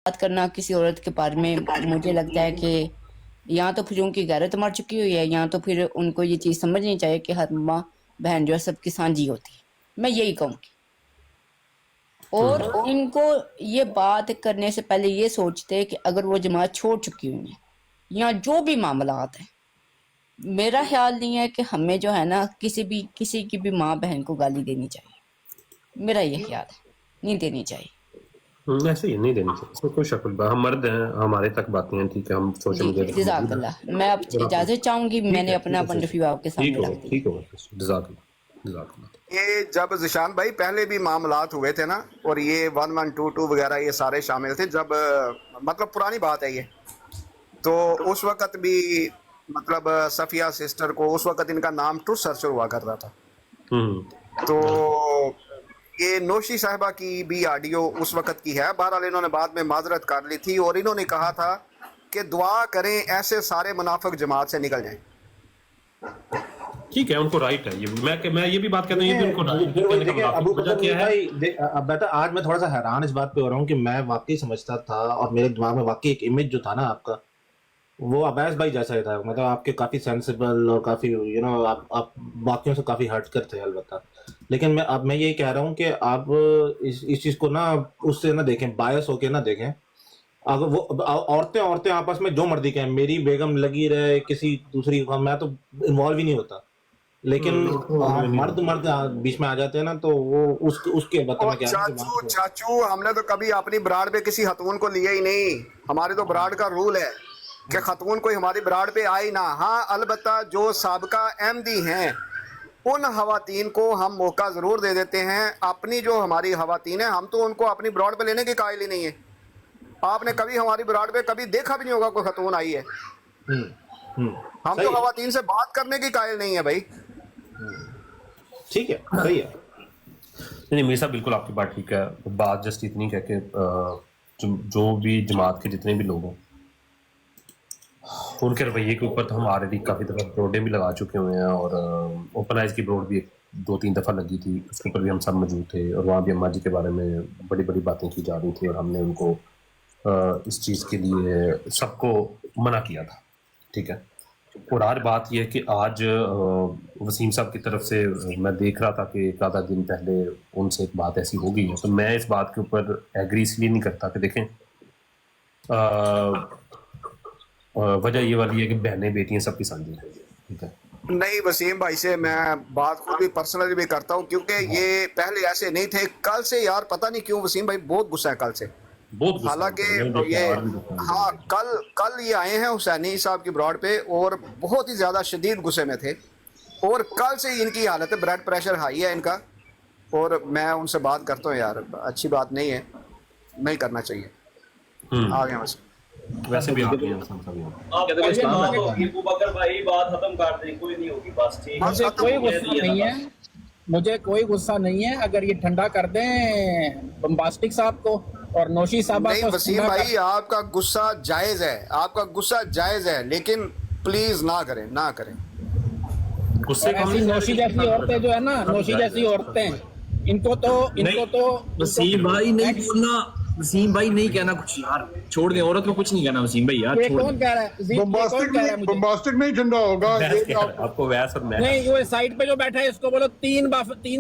بات کرنا کسی عورت کے بارے میں مجھے لگتا ہے کہ یہاں تو پھر ان کی غیرت مر چکی ہوئی ہے، یہاں تو پھر ان کو یہ چیز سمجھنی چاہیے کہ ہر ماں بہن جو ہے سب کی سانجھی ہوتی ہے، میں یہی کہوں گی. اور ان کو یہ بات کرنے سے پہلے یہ سوچتے کہ اگر وہ جماعت چھوڑ چکی ہوئی ہیں یا جو بھی معاملات ہیں، میرا خیال نہیں ہے کہ ہمیں جو ہے نا کسی کی بھی ماں بہن کو گالی دینی چاہیے. میرا یہ خیال ہے نہیں دینی چاہیے. ایسے ہی نہیں دینی چاہیے، اس میں کوئی شک البہ، ہم مرد ہیں، ہمارے تک باتیں ہیں، ٹھیک ہے، ہم سوشل جی میڈیا جزاک اللہ. میں اب اجازت چاہوں گی، میں نے اپنا پوائنٹ آف ویو آپ کے سامنے رکھ دیا. ٹھیک ہوگا، جزاک اللہ، جزاک اللہ. یہ جب ذیشان بھائی پہلے بھی معاملات ہوئے تھے نا، اور یہ 1122 وغیرہ یہ سارے شامل تھے، جب مطلب پرانی بات ہے یہ، تو اس وقت بھی مطلب صفیہ سسٹر کو اس وقت ان کا نام ٹرو سرچر ہوا کرتا تھا. تو یہ نوشی صاحبہ کی بھی آڈیو اس وقت کی ہے. بہرحال انہوں نے بعد میں معذرت کر لی تھی، اور انہوں نے کہا تھا کہ دعا کریں ایسے سارے منافق جماعت سے نکل جائیں. ٹھیک ہے، ان کو رائٹ ہے. میں یہ بھی بات کہتا ہوں، یہ بھی ان کو رائٹ ہے. ابو بکر آج میں تھوڑا سا حیران اس بات پہ ہو رہا ہوں کہ میں واقعی سمجھتا تھا، اور میرے دماغ میں واقعی ایک امیج جو تھا نا آپ کا، وہ عباس بھائی جیسا ہی تھا. مطلب آپ کے کافی سینسیبل اور کافی آپ باقیوں سے کافی ہٹ کر تھے البتہ. لیکن میں یہی کہہ رہا ہوں کہ آپ اس چیز کو نا اس سے نہ دیکھیں، بایس ہو کے نہ دیکھیں. اگر وہ عورتیں آپس میں جو مردی کہیں، میری بیگم لگی رہے کسی دوسری کا، میں تو انوالو ہی نہیں ہوتا. لیکن مرد بیچ میں آ جاتے ہیں نا، تو وہ اس کے البتہ میں کہہ رہا ہوں چاچو ہم نے تو کبھی اپنی براڈ پہ کسی خاتون کو لیا ہی نہیں. ہمارے تو براڈ کا رول ہے کہ خاتون کوئی ہماری براڈ پہ آئی نہ. ہاں البتہ جو سابقہ احمدی ہیں ان خواتین کو ہم موقع ضرور دے دیتے ہیں. اپنی جو ہماری خواتین ہیں، ہم تو ان کو اپنی براڈ پہ لینے کے قائل ہی نہیں ہے. آپ نے کبھی ہماری براڈ پہ کبھی دیکھا بھی نہیں ہوگا کوئی خاتون آئی ہے. ہم تو خواتین سے بات کرنے کی قائل نہیں ہے بھائی. ٹھیک ہے، صحیح ہے. نہیں میرے صاحب بالکل آپ کی بات ٹھیک ہے. بات جسٹ اتنی کہ جو بھی جماعت کے جتنے بھی لوگ ہیں ان کے رویے کے اوپر تو ہم آلریڈی کافی دفعہ بروڈیں بھی لگا چکے ہوئے ہیں، اور اوپن آئز کی بروڈ بھی 2-3 دفعہ لگی تھی، اس کے اوپر بھی ہم سب موجود تھے، اور وہاں بھی اماں جی کے بارے میں بڑی بڑی باتیں کی جا رہی تھی، اور ہم نے ان کو اس چیز کے لیے سب کو منع کیا تھا. ٹھیک ہے. اور ہر بات یہ ہے کہ آج وسیم صاحب کی طرف سے میں دیکھ رہا تھا کہ ایک آدھا دن پہلے ان سے ایک بات ایسی ہو گئی ہے، تو میں اس بات کے اوپر ایگری اس لیے نہیں کرتا کہ دیکھیں وجہ یہ والی ہے کہ بہنیں بیٹیاں سب کی سانجھی ہیں. ٹھیک ہے. نہیں وسیم بھائی سے میں بات خود بھی پرسنلی بھی کرتا ہوں، کیونکہ یہ پہلے ایسے نہیں تھے. کل سے یار پتہ نہیں کیوں وسیم بھائی بہت غصہ ہے کل سے. حالانکہ یہ ہاں کل یہ آئے ہیں حسینی صاحب کی براڈ پہ، اور بہت ہی زیادہ شدید غصے میں تھے. اور کل سے ان کی حالت ہے، بلڈ پریشر ہائی ہے ان کا. اور میں ان سے بات کرتا ہوں، یار اچھی بات نہیں ہے، نہیں کرنا چاہیے. آ گیا ویسے بھی بات ختم کر دیں، کوئی نہیں ہوگی بس. ٹھیک ہے، کوئی غصہ نہیں ہے، مجھے کوئی غصہ نہیں ہے. اگر یہ ٹھنڈا کر دیں بمباسٹک صاحب کو اور نوشی صاحبہ کو. نہیں وسیم بھائی آپ کا غصہ جائز ہے، آپ کا غصہ جائز ہے، لیکن پلیز نہ کریں، نہ کریں. ایسی نوشی جیسی عورتیں جو ہے نا، نوشی جیسی عورتیں، ان کو تو وسیم بھائی نہیں بولنا، وسیم بھائی نہیں کہنا کچھ یار، چھوڑ دیں. عورت کو کچھ نہیں کہنا وسیم بھائی یار. کون کہہ رہا ہے بمباسٹک نہیں ٹھنڈا ہوگا. آپ کو ویس اور میں نہیں، وہ سائڈ پہ جو بیٹھا ہے اس کو بولو 3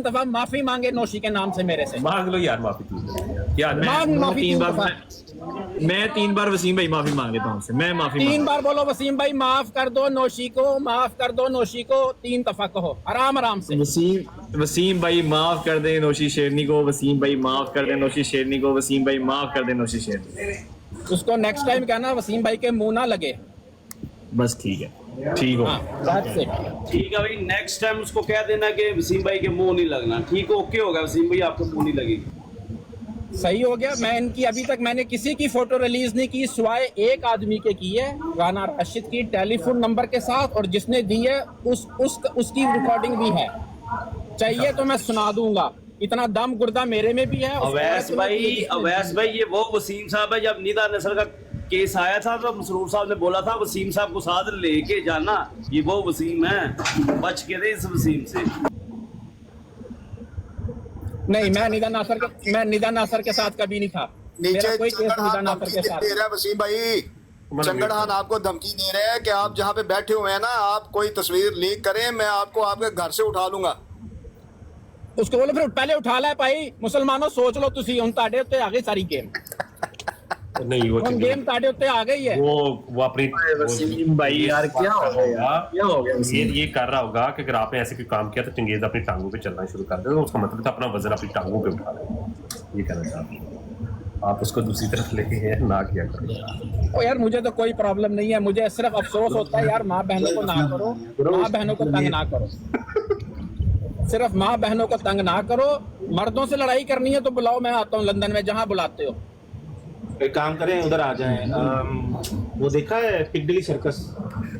دفعہ معافی مانگے نوشی کے نام سے میرے سے. مانگ لو یار معافی. میں 3 بار وسیم بھائی معافی مانگ لیتا ہوں سے. میں معافی 3 بار بولو وسیم بھائی معاف کر دو نوشی کو، معاف کر دو نوشی کو. 3 دفعہ کہو آرام سے. وسیم بھائی معاف کر دیں نوشی شیرنی کو، وسیم بھائی معاف کر دیں نوشی شیرنی کو، وسیم بھائی معاف کر دیں نوشی شیرنی. اس کو نیکسٹ ٹائم کہنا وسیم بھائی کے منہ نہ لگے. بس ٹھیک ہے، ٹھیک ہو ٹھیک ہے بھائی. نیکسٹ ٹائم اس کو کہہ دینا کہ وسیم بھائی کے منہ نہیں لگنا. ٹھیک ہے، اوکے ہوگا وسیم بھائی، آپ کو منہ نہیں لگے گی. صحیح ہو گیا. میں ان کی ابھی تک میں نے کسی کی فوٹو ریلیز نہیں کی سوائے ایک آدمی کے کی ہے، رانا راشد کی، ٹیلی فون نمبر کے ساتھ، اور جس نے دی ہے اس کی ریکارڈنگ بھی ہے. چاہیے تو میں سنا دوں گا، اتنا دم گردہ میرے میں بھی ہے. اویس بھائی یہ وہ وسیم صاحب ہے، جب ندا نثر کا کیس آیا تھا تو مسرور صاحب نے بولا تھا وسیم صاحب کو ساتھ لے کے جانا. یہ وہ وسیم ہے، بچ کے رہے اس وسیم سے. نہیں، میں ندا ناصر کے ساتھ کبھی نہیں تھا. मेरा नीचे कोई केस चंगड़ नहीं था खान नाफर धमकी के दे साथ। रहा है वसीम भाई, चंगड़ खान आपको धमकी दे रहे हैं कि आप जहाँ पे बैठे हुए हैं ना, आप कोई तस्वीर लीक करें, मैं आपको आपके घर से उठा लूंगा। उसको बोलो फिर पहले उठा ला भाई, मुसलमानों सोच लो तुसी हुन ताड़े उत्ते आ गई सारी गेम, नहीं वो हुन गेम ताड़े उत्ते आ गई है। वो अपनी वसीम भाई यार क्या हो गया, क्या हो गया ये कर रहा होगा कि अगर आपने ऐसे कोई काम किया तो चंगेज अपनी टांगों पे चलना शुरू कर दे, तो उसका मतलब तो अपना वजन अपनी टांगों पे उठा ले, ये कहना चाहते हैं आप उसको दूसरी तरफ लेके हैं ना किया करें। ओ यार मुझे तो कोई प्रॉब्लम नहीं है, मुझे सिर्फ अफसोस होता है यार माँ बहनों को ना करो, माँ बहनों को तंग ना करो, सिर्फ माँ बहनों को तंग ना करो। मर्दों से लड़ाई करनी है तो बुलाओ, मैं आता हूँ लंदन में, जहाँ बुलाते हो। एक काम करें उधर आ जाएं, वो देखा है पिकडली सर्कस?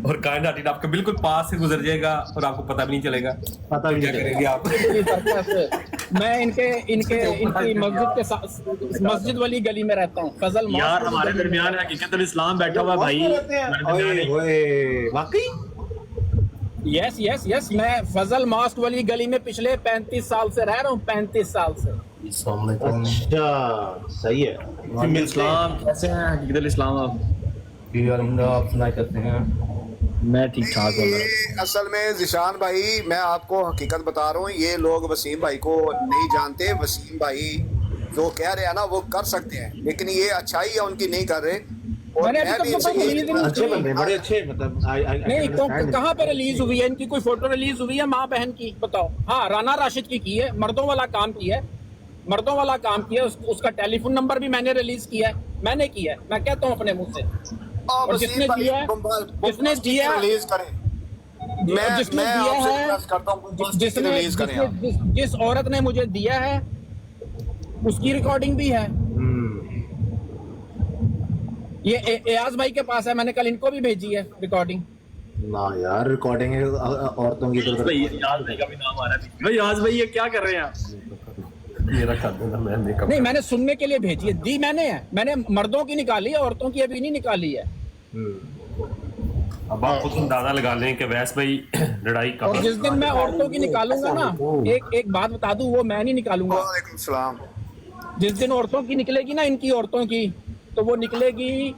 और कायनात आपके बिल्कुल पास से गुजर जाएगा और आपको पता भी नहीं चलेगा, पता भी क्या नहीं करेंगे आप? मैं इनकी मस्जिद के साथ मस्जिद वाली गली में रहता हूँ, फजल यार हमारे दरमियान हकीकतुल इस्लाम बैठा हुआ भाई, ओए ओए वाकई यस यस यस, मैं फजल मॉस्क वाली गली में पिछले 35 साल से रह रहा हूँ, 35 साल से। अच्छा सही है, फिर मिलते हैं। इस्लाम कैसे हैं हकीकतुल इस्लाम आप? आप सुनाई करते हैं। मैं ठीक ठाक हूँ। ये असल में जिशान भाई, मैं आपको हकीकत बता रहा हूँ, ये लोग वसीम भाई को नहीं जानते। वसीम भाई जो कह रहे हैं ना वो कर सकते हैं, लेकिन ये अच्छाई है उनकी नहीं कर रहे। और मैंने अभी मैं तक भी तो इनसे कोई यही- रिलीज नहीं अच्छे की। बंदे बड़े अच्छे, मतलब नहीं तो कहाँ पे रिलीज हुई है इनकी? कोई फोटो रिलीज हुई है माँ बहन की? बताओ। हाँ, राना राशिद की है, मर्दों वाला काम किया है, मर्दों वाला काम किया है। उसका टेलीफोन नंबर भी मैंने रिलीज किया है, मैंने किया है, मैं कहता हूँ अपने मुंह से। और वसीम जिसने भाई दिया है, जिसने दिया है, रिलीज करें, जिसने मैं दिया आपसे है, रिक्वेस्ट करता हूँ जिसने रिलीज करें आप। जिस औरत ने मुझे दिया है उसकी रिकॉर्डिंग भी है। ये एयाज भाई के पास है, मैंने कल इनको भी भेजी है रिकॉर्डिंग। ना यार रिकॉर्डिंग है औरतों की भाई याद भाई का भी नाम आ रहा है भाई, आज भाई ये क्या कर रहे हैं आप? मेरा कर देना, मैं मेकअप नहीं, मैंने सुनने के लिए भेजी है, दी मैंने मर्दों की निकाली है, औरतों की अभी नहीं निकाली है। अब आप खुद अंदाजा लगा लें कि वैस भाई लड़ाई का और जिस दिन मैं औरतों की निकालूंगा ना, एक बात बता दूं, वो मैं नहीं निकालूंगा। वालेकुम सलाम। जिस दिन औरतों की निकलेगी ना, इनकी औरतों की, तो वो निकलेगी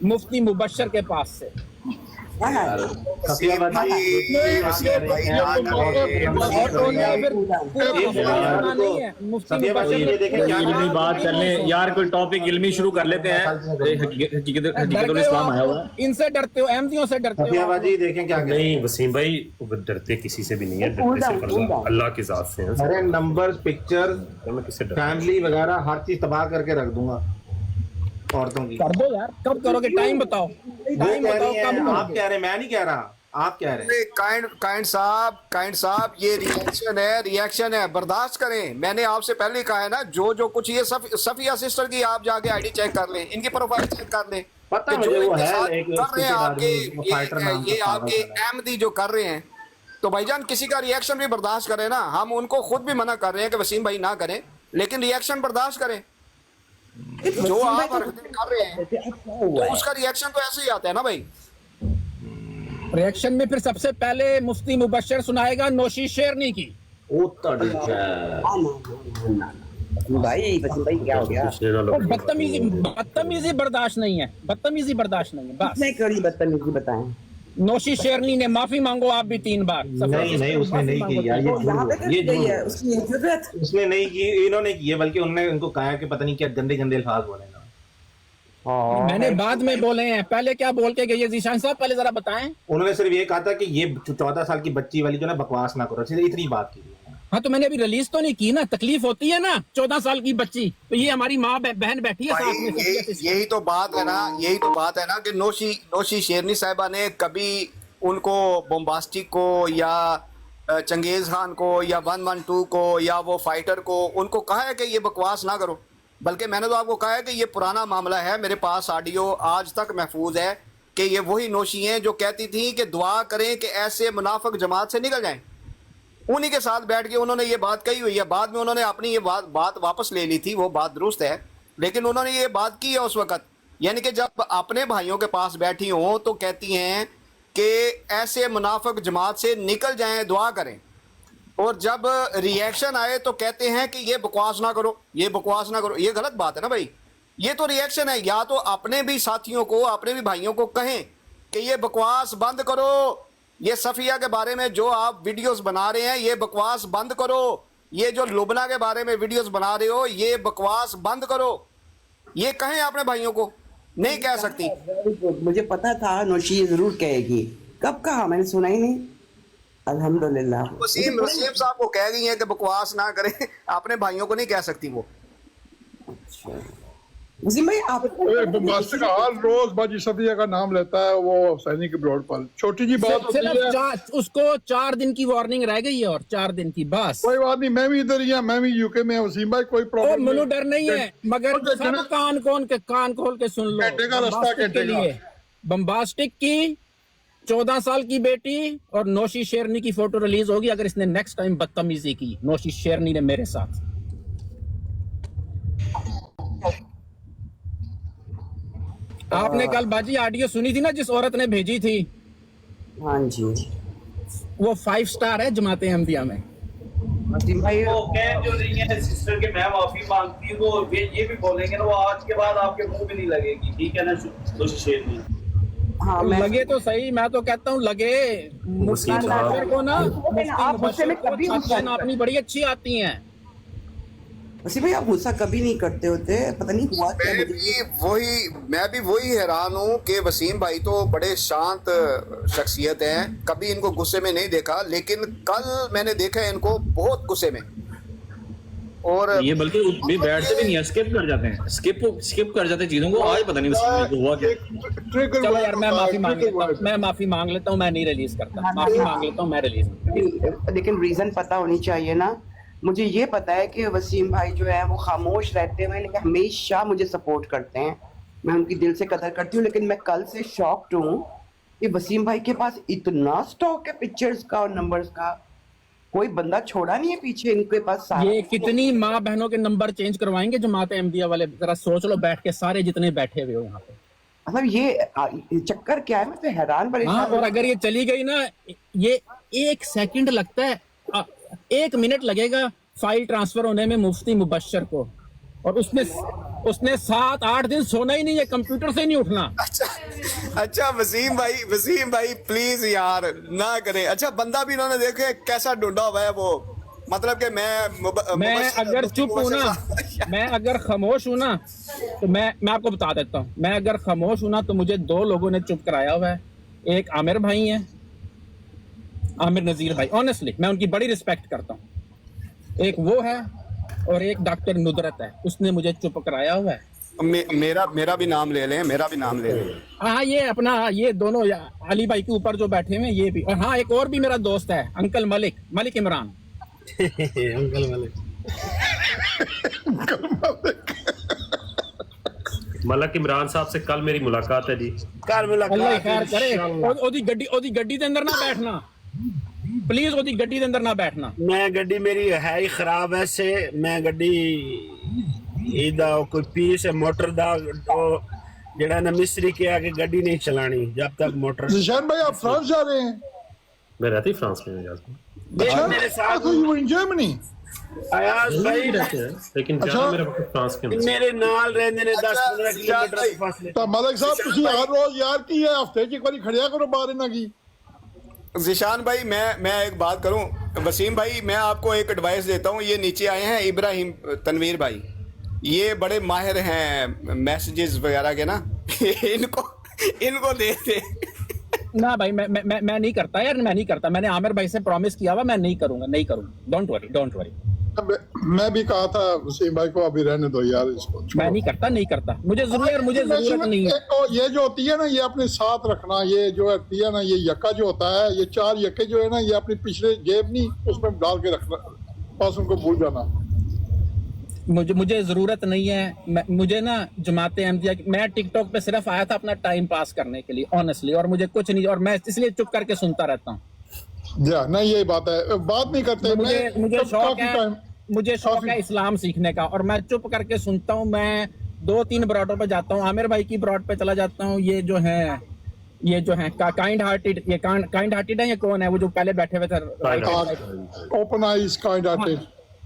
मुफ्ती मुबश्शिर के पास से। वसीम भाई, वसीम भाई ना करें। औरतों ने फिर पूरा मसला नहीं है, मुफ्ती मुबश्शिर ने देखें क्या इल्मी बात कर लें यार, कोई टॉपिक इल्मी शुरू कर लेते हैं। हकीकतुल इस्लाम आया हुआ है। इनसे डरते हो, अहमदियों से डरते सफिया हो। बाजी देखें क्या करें। नहीं वसीम भाई, वो डरते किसी से भी नहीं है, डरते सिर्फ अल्लाह की जात से हैं। अरे नंबर पिक्चर मैं किससे डरता हूं? फैमिली वगैरह हर चीज तबाह करके रख दूंगा औरतों की। कर दो यार, कब करोगे? टाइम बताओ, वो टाइम कह बताओ रही कब हैं, आप करोगे? कह रहे हैं, मैं नहीं कह रहा, आप कह रहे हैं। काइंड साहब ये रिएक्शन है, बर्दाश्त करें। मैंने आपसे पहले कहा है ना, जो कुछ ये सफिया सिस्टर की आप जाके आईडी चेक कर लें, इनकी प्रोफाइल चेक कर लें। पता कि मुझे जो वो इनके है साथ एक कर रहे हैं आपके, वो फाइटर नाम ये का आपके पागल है। अहमदी जो कर रहे हैं, तो भाईजान किसी का रिएक्शन भी बर्दाश्त करें ना। हम उनको खुद भी मना कर रहे हैं कि वसीम भाई ना करें, लेकिन रिएक्शन बर्दाश्त करें। जो आप हरकतें कर रहे हैं तो उसका रिएक्शन तो ऐसे ही आता है ना भाई। रिएक्शन में फिर सबसे पहले मुफ्ती मुबश्शिर सुनाएगा नौशी शेरनी की। ओ तड़ी है। भाई वसीम भाई क्या हो गया? और बदतमीजी बर्दाश्त नहीं है, बदतमीजी बर्दाश्त नहीं है, बस। किसने करी बदतमीजी बताएं? नौशी शेरनी ने माफी मांगो आप भी 3 बार। नहीं उसने नहीं की यार, तो यहाँ पे ये कर गई है उसकी जरूरत। उसने नहीं की, इन्होंने की है, बल्कि उन्होंने उनको कहा कि पता नहीं क्या गंदे गंदे अल्फाज बोलेगा। मैंने बाद में बोले हैं, पहले क्या बोल के गई है जीशान साहब, पहले जरा बताएं। उन्होंने सिर्फ ये कहा था कि ये 14 साल की बच्ची वाली जो ना बकवास ना करो, सिर्फ इतनी बात की। हाँ तो मैंने अभी रिलीज तो नहीं की ना, तकलीफ होती है ना। 14 साल की बच्ची, तो ये हमारी माँ बहन बैठी है साथ में। यही तो बात है ना कि नौशी शेरनी साहिबा ने कभी उनको बोम्बास्टिक को या चंगेज खान को या 112 को या वो फाइटर को उनको कहा है कि ये बकवास ना करो। बल्कि मैंने तो आपको कहा है कि ये पुराना मामला है, मेरे पास ऑडियो आज तक महफूज है कि ये वही नौशी हैं जो कहती थी कि दुआ करें कि ऐसे मुनाफिक जमात से निकल जाएं। उन्हीं के साथ बैठ के उन्होंने ये बात कही हुई है। बाद में उन्होंने अपनी ये बात वापस ले ली थी, वो बात दुरुस्त है, लेकिन उन्होंने ये बात की है उस वक्त, यानी कि जब अपने भाइयों के पास बैठी हों तो कहती हैं कि ऐसे मुनाफिक जमात से निकल जाएं, दुआ करें। और जब रिएक्शन आए तो कहते हैं कि ये बकवास ना करो, ये बकवास ना करो। ये गलत बात है ना भाई। ये तो रिएक्शन है। या तो अपने भी साथियों को, अपने भी भाइयों को कहें कि ये बकवास बंद करो, ये सफिया के बारे में जो आप वीडियोस बना रहे हैं ये बकवास बंद करो, ये जो लुबना के बारे में वीडियोस बना रहे हो ये बकवास बंद करो, ये कहें अपने भाइयों को। नहीं कह सकती। मुझे पता था नौशी ये जरूर कहेगी, कब कहा मैंने सुना ही नहीं। अल्हम्दुलिल्लाह। वसीम साहब को कह गई हैं कि बकवास ना करें, अपने भाइयों को नहीं कह सकती वो। वसीम भाई आप बम्बास्टिक हर रोज बाजी सफिया का नाम लेता है वो हुसैनी के ब्लॉग पर। छोटी जी बात होती है, उसको 4 दिन की वार्निंग रह गई है, और 4 दिन की बस। कोई बात नहीं, मैं भी इधर ही, मैं भी यूके में। वसीम भाई कोई प्रॉब्लम मनु डर नहीं है, मगर सब कान खोल के सुन लो। घंटे का रास्ता, बम्बास्टिक घंटे के लिए बम्बास्टिक की 14 साल की बेटी और नौशी शेरनी की फोटो रिलीज होगी अगर इसने नेक्स्ट टाइम बदतमीजी की नौशी शेरनी ने मेरे साथ। आपने कल बाजी ऑडियो सुनी थी ना जिस औरत ने भेजी थी? हाँ जी, वो 5 स्टार है जमाते अहमदिया में। वसीम भाई वो कह जो रही है सिस्टर के मैं माफी मांगती हूँ, वो ये भी बोलेंगे ना वो आज के बाद आपके मुंह भी नहीं लगेगी, ठीक है ना शेरनी? हाँ मैं लगे तो सही, मैं तो कहता हूँ लगे। मुस्लिम को ना आप मुझसे में कभी गुस्सा नहीं अपनी बड़ी अच्छी आती हैं। वसीम भाई आप गुस्सा कभी नहीं करते होते, पता नहीं हुआ क्या मुझे। मैं भी वही हैरान हूँ कि वसीम भाई तो बड़े शांत शख्सियत हैं, कभी इनको गुस्से में नहीं देखा, लेकिन कल मैंने देखा है इनको बहुत गुस्से में। और ये बल्कि भी बैठते भी नहीं है, स्किप कर जाते हैं, स्किप कर जाते हैं चीजों को। आज पता नहीं वसीम हुआ क्या। चलो यार मैं माफी मांग लेता हूँ, मैं नहीं रिलीज करता, माफी मांग लेता हूँ, मैं रिलीज। लेकिन रीजन पता होनी चाहिए ना। मुझे ये पता है कि वसीम भाई जो है वो खामोश रहते हैं लेकिन हमेशा मुझे सपोर्ट करते हैं, मैं उनकी दिल से कदर करती हूँ। लेकिन मैं कल से शॉक्ड हूँ कि वसीम भाई के पास इतना स्टॉक है पिक्चर्स का और नंबर्स का, कोई बंदा छोड़ा नहीं है पीछे इनके पास सारा। ये कितनी माँ बहनों के नंबर चेंज करवाएंगे जमाते अहमदिया वाले, जरा सोच लो बैठ के, सारे जितने बैठे हुए हो यहाँ पे। मतलब ये चक्कर क्या है, मैं तो हैरान परेशान। हाँ, और अगर ये चली गई ना, ये 1 सेकंड लगता है, 1 मिनट लगेगा फाइल ट्रांसफर होने में मुफ्ती मुबश्शिर को, और उसने 7-8 दिन सोना ही नहीं है, कंप्यूटर से नहीं उठना। अच्छा वसीम भाई प्लीज यार ना करें। अच्छा बंदा भी इन्होंने देखे कैसा ढूंढा हुआ है वो, मतलब कि मैं अगर चुप हूँ ना, मैं अगर खामोश हूँ ना, तो मैं आपको बता देता हूँ, मैं अगर खामोश हूँ ना तो मुझे 2 लोगों ने चुप कराया हुआ है। एक आमिर भाई है, आमिर नजीर भाई, ऑनेस्टली मैं उनकी बड़ी रिस्पेक्ट करता हूँ। एक वो है और एक डॉक्टर नुदरत है, उसने मुझे चुप कराया हुआ है। मेरा भी नाम ले लें, मेरा भी नाम ले लें। हाँ, ये अपना ये दोनों अली भाई के ऊपर जो बैठे हैं ये भी, और हाँ एक और भी मेरा दोस्त है अंकल मलिक इमरान। अंकल मलिक इमरान साहब से कल मेरी मुलाकात है जी। अल्लाह खैर करे। ओदी गड्डी दे अंदर ना बैठना प्लीज, ओदी गड्डी दे अंदर ना बैठना। मैं गड्डी मेरी है ही खराब है से, मैं गड्डी इदा कोई पीस है मोटर दा तो जेड़ा ना मिस्त्री के आगे गड्डी नहीं चलानी जब तक मोटर। जिशान भाई आप फ्रांस जा रहे हैं? मैं रहती फ्रांस में मेरे साथ तो यू इन जर्मनी? अयाज भाई रहते हैं, लेकिन ज्यादा मेरा वक्त फ्रांस के अंदर। मेरे नाल रहंदे ने 10-15 किलोमीटर के फासले। तो मलिक साहब ਤੁਸੀਂ हर रोज यार की है, हफ्ते की बारी खड़िया करो बाहर ना की। जिशान भाई मैं एक बात करूं, वसीम भाई मैं आपको एक एडवाइस देता हूं। ये नीचे आए हैं इब्राहिम तनवीर भाई, ये बड़े माहिर हैं मैसेजेस वगैरह के ना इनको दे दे। ना भाई मैं नहीं करता यार, मैं नहीं करता। मैंने आमिर भाई से प्रॉमिस किया हुआ, मैं नहीं करूंगा। Don't worry. मैं भी कहा था वसीम भाई को अभी रहने दो यार इसको। मैं नहीं करता, मुझे जरूरत नहीं है। ये जो होती है ना ये अपने साथ रखना, ये जो होती है ना ये यक्का जो होता है, ये 4 यक्के जो है ना ये अपनी पिछले जेब नहीं उसमें डाल के रखना, बस उनको भूल जाना। मुझे जरूरत नहीं है। मुझे ना जमाते अहमदिया, मैं टिकटॉक पे सिर्फ आया था अपना टाइम पास करने के लिए ऑनेस्टली, और मुझे कुछ नहीं, और मैं इसलिए चुप करके सुनता रहता हूँ। नहीं यही बात है, बात नहीं करते। मुझे शौक है इस्लाम सीखने का, और मैं चुप करके सुनता हूँ। मैं 2-3 ब्रॉडों पे जाता हूँ, आमिर भाई की ब्रॉड पे चला जाता हूँ। ये जो है काइंड हार्टेड, ये काइंड हार्टेड है, ये कौन है वो जो पहले बैठे हुए थे? Open eyes kind hearted.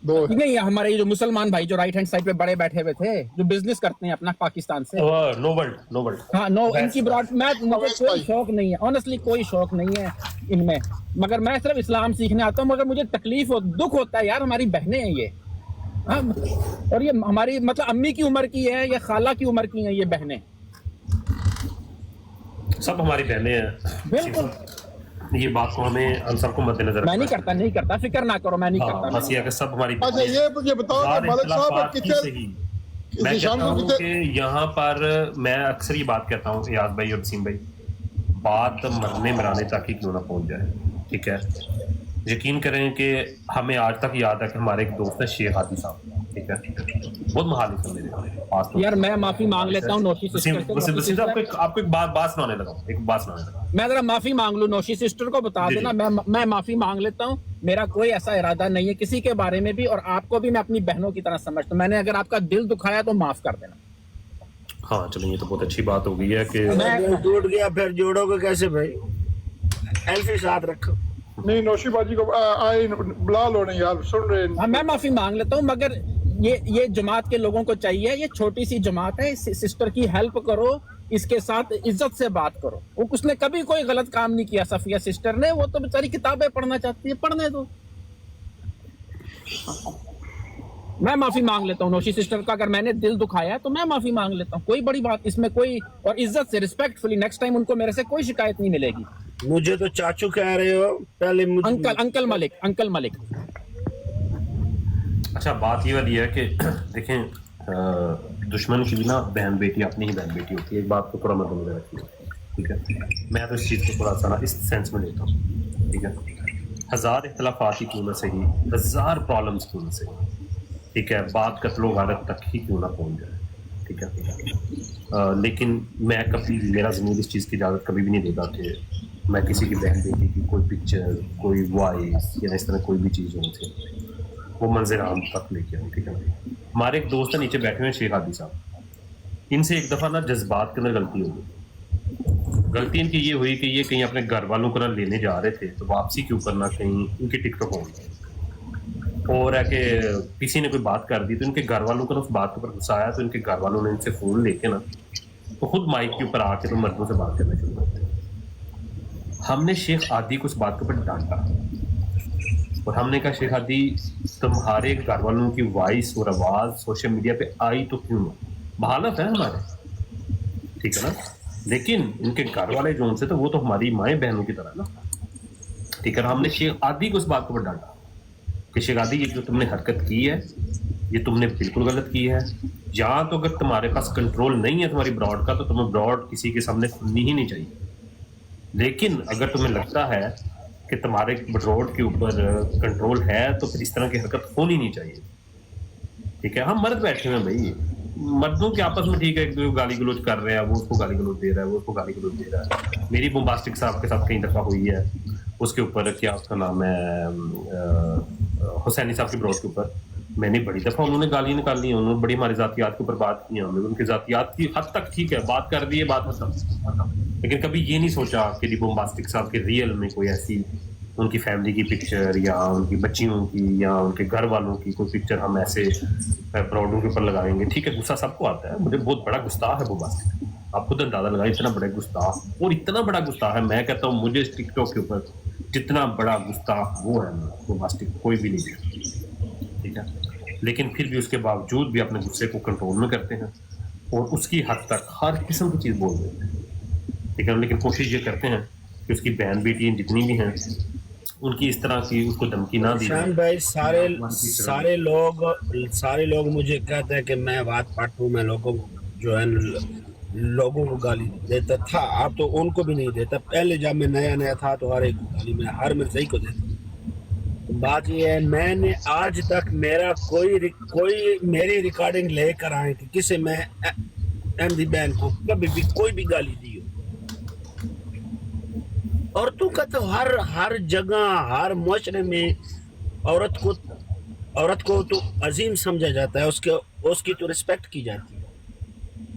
दो नहीं, हमारे ये जो मुसलमान भाई जो राइट हैंड साइड पे बड़े बैठे हुए थे, जो बिजनेस करते हैं अपना पाकिस्तान से, नो वर्ल्ड हाँ नो, इनकी ब्रॉड मैं मुझे कोई शौक नहीं है, ऑनेस्टली कोई शौक नहीं है इनमें, मगर मैं सिर्फ इस्लाम सीखने आता हूँ। मगर मुझे तकलीफ और दुख होता है यार, हमारी बहनें हैं ये, हाँ, और ये हमारी मतलब अम्मी की उम्र की है या खाला की उम्र की है ये बहनें, सब हमारी बहनें हैं। बिल्कुल। ये बात को हमें हम सबको मद्देनजर मैं नहीं करता, फिक्र ना करो, मैं नहीं करता। बस ये कि सब हमारी अच्छा ये मुझे बताओ कि मलिक साहब कितने मैं निशान कहता को हूँ कि यहाँ पर मैं अक्सर ये बात कहता हूँ याद भाई और वसीम भाई, बात मरने मराने तक ही क्यों ना पहुँच जाए, ठीक है। यकीन करें कि हमें आज तक याद है कि हमारे एक दोस्त है शेख हादी साहब, ठीक है, बहुत महालिक है मेरे पास। यार मैं माफी मांग लेता हूँ नौशी सिस्टर से, वसीम साहब आपको एक बात सुनाने लगा, मैं जरा माफी मांग लूं, नौशी सिस्टर को बता जी, देना, मैं माफी मांग लेता हूँ। मेरा कोई ऐसा इरादा नहीं है किसी के बारे में भी, और आपको भी मैं अपनी बहनों की तरह समझता हूँ। मैंने अगर आपका दिल दुखाया तो माफ कर देना। हाँ चलो, ये तो बहुत अच्छी बात हो गई है कि मैं टूट गया फिर जोड़ोगे कैसे भाई, ऐसे साथ रखो। नहीं नौशी बाजी को आए बुला लो नहीं यार, सुन रहे हैं। हाँ, मैं माफी मांग लेता हूँ, मगर ये जमात के लोगों को चाहिए, ये छोटी सी जमात है, सिस्टर की हेल्प करो, इसके साथ इज्जत से बात करो। वो उसने कभी कोई गलत काम नहीं किया, सफिया सिस्टर ने, वो तो बेचारी किताबें पढ़ना चाहती है, पढ़ने दो। मैं माफी मांग लेता हूँ नौशी सिस्टर का, अगर मैंने दिल दुखाया तो मैं माफी मांग लेता हूँ, कोई बड़ी बात इसमें कोई, और इज्जत से रिस्पेक्टफुली नेक्स्ट टाइम उनको मेरे से कोई शिकायत नहीं मिलेगी। मुझे तो चाचू कह रहे हो, पहले मुझे अंकल मलिक। अच्छा बात ये वाली है कि देखें दुश्मन की भी ना बहन बेटी अपनी ही बहन बेटी होती है, एक बात को थोड़ा मद्देनजर रखिए, ठीक है। मैं तो इस चीज़ को थोड़ा सा ना इस सेंस में लेता हूँ, ठीक है। 1000 इख्तलाफात ही क्यों ना सही, 1000 प्रॉब्लम्स क्यों ना सही, ठीक है, बात कत्लो गारत तक ही क्यों ना पहुँच जाए, ठीक है। लेकिन मैं कभी, मेरा ज़मीर इस चीज़ की इजाज़त कभी भी नहीं देगा कि मैं किसी की बहन बेटी की कोई पिक्चर, कोई वॉइस या इस तरह कोई भी चीज़ हो थी वो मंजर आम तक लेके आऊँ, ठीक है। हमारे एक दोस्त है नीचे बैठे हुए शेख हादी साहब, इनसे एक दफ़ा ना जज्बात के अंदर गलती हो गई। गलती इनकी ये हुई कि ये कहीं अपने घर वालों को ना लेने जा रहे थे, तो वापसी के ऊपर ना कहीं इनकी टिकटॉक हो गई, और है कि किसी ने कोई बात कर दी, तो इनके घर वालों को ना उस बात के ऊपर गुस्सा आया, तो इनके घर वालों ने इनसे फ़ोन लेके ना तो खुद माइक के ऊपर आके तो मर्दों से बात करना शुरू कर दी। हमने शेख हादी को उस बात के ऊपर डांटा और हमने कहा शेख हादी तुम्हारे घर वालों की वॉइस और आवाज़ सोशल मीडिया पे आई तो क्यों ना, बहालत है हमारे, ठीक है ना, लेकिन इनके घर वाले जो उनसे तो वो तो हमारी माएँ बहनों की तरह ना, ठीक है। हमने शेख हादी को उस बात के ऊपर डांटा कि शेख हादी ये जो तुमने हरकत की है ये तुमने बिल्कुल गलत की है, या तो अगर तुम्हारे पास कंट्रोल नहीं है तुम्हारी ब्रॉड का तो तुम्हें ब्रॉड किसी के सामने खुलनी ही नहीं चाहिए, लेकिन अगर तुम्हें लगता है कि तुम्हारे ब्रॉड के ऊपर कंट्रोल है तो फिर इस तरह की हरकत होनी नहीं चाहिए, ठीक है। हम मर्द बैठे हुए हैं भाई, मर्दों के आपस में ठीक है, एक दूसरे को गाली गलौज कर रहे हैं, वो उसको गाली गलौज दे रहा है, वो उसको गाली गलौज दे रहा है। मेरी बोम्बास्टिक साहब के साथ कई दफ़ा हुई है, उसके ऊपर क्या उसका नाम है हुसैनी साहब के ब्रॉड के ऊपर मैंने बड़ी दफ़ा उन्होंने गाली निकाली, उन्होंने बड़ी हमारी ज़ातियात के ऊपर बात की, हमने उनकी ज़ातियात की हद तक ठीक है बात कर दी है, बात हद तक, लेकिन कभी ये नहीं सोचा कि बोम्बास्टिक साहब के रियल में कोई ऐसी उनकी फैमिली की पिक्चर या उनकी बच्चियों की या उनके घर वालों की कोई पिक्चर हम ऐसे ब्रॉडों के ऊपर लगाएंगे, ठीक है। गुस्सा सबको आता है, मुझे बहुत बड़ा गुस्सा है बोम्बास्टिक, आप खुद अंदाजा लगाए, इतना बड़ा गुस्सा, और इतना बड़ा गुस्सा है, मैं कहता हूँ मुझे टिकटॉक के ऊपर जितना बड़ा गुस्सा वो है बोम्बास्टिक कोई भी नहीं है, ठीक है। लेकिन फिर भी उसके बावजूद भी अपने गुस्से को कंट्रोल में करते हैं और उसकी हद तक हर किस्म की चीज़ बोल देते हैं, ठीक है। लेकिन कोशिश ये करते हैं कि उसकी बहन बेटी जितनी भी हैं उनकी इस तरह की उसको धमकी ना दी शान भाई। सारे लोग मुझे कहते हैं कि मैं बात पाटू में लोगों जो है लोगों को गाली देता था, अब तो उनको भी नहीं देता, पहले जब मैं नया था तो हर एक गाली में हर मिर्ज़ाई को देता। बात ये है मैंने आज तक मेरा कोई मेरी रिकॉर्डिंग लेकर आए कि किसी मैं एमडी बैन को कभी भी कोई भी गाली दी हो, औरतों का तो हर जगह हर मुआशरे में औरत को तो अजीम समझा जाता है, उसकी तो रिस्पेक्ट की जाती है।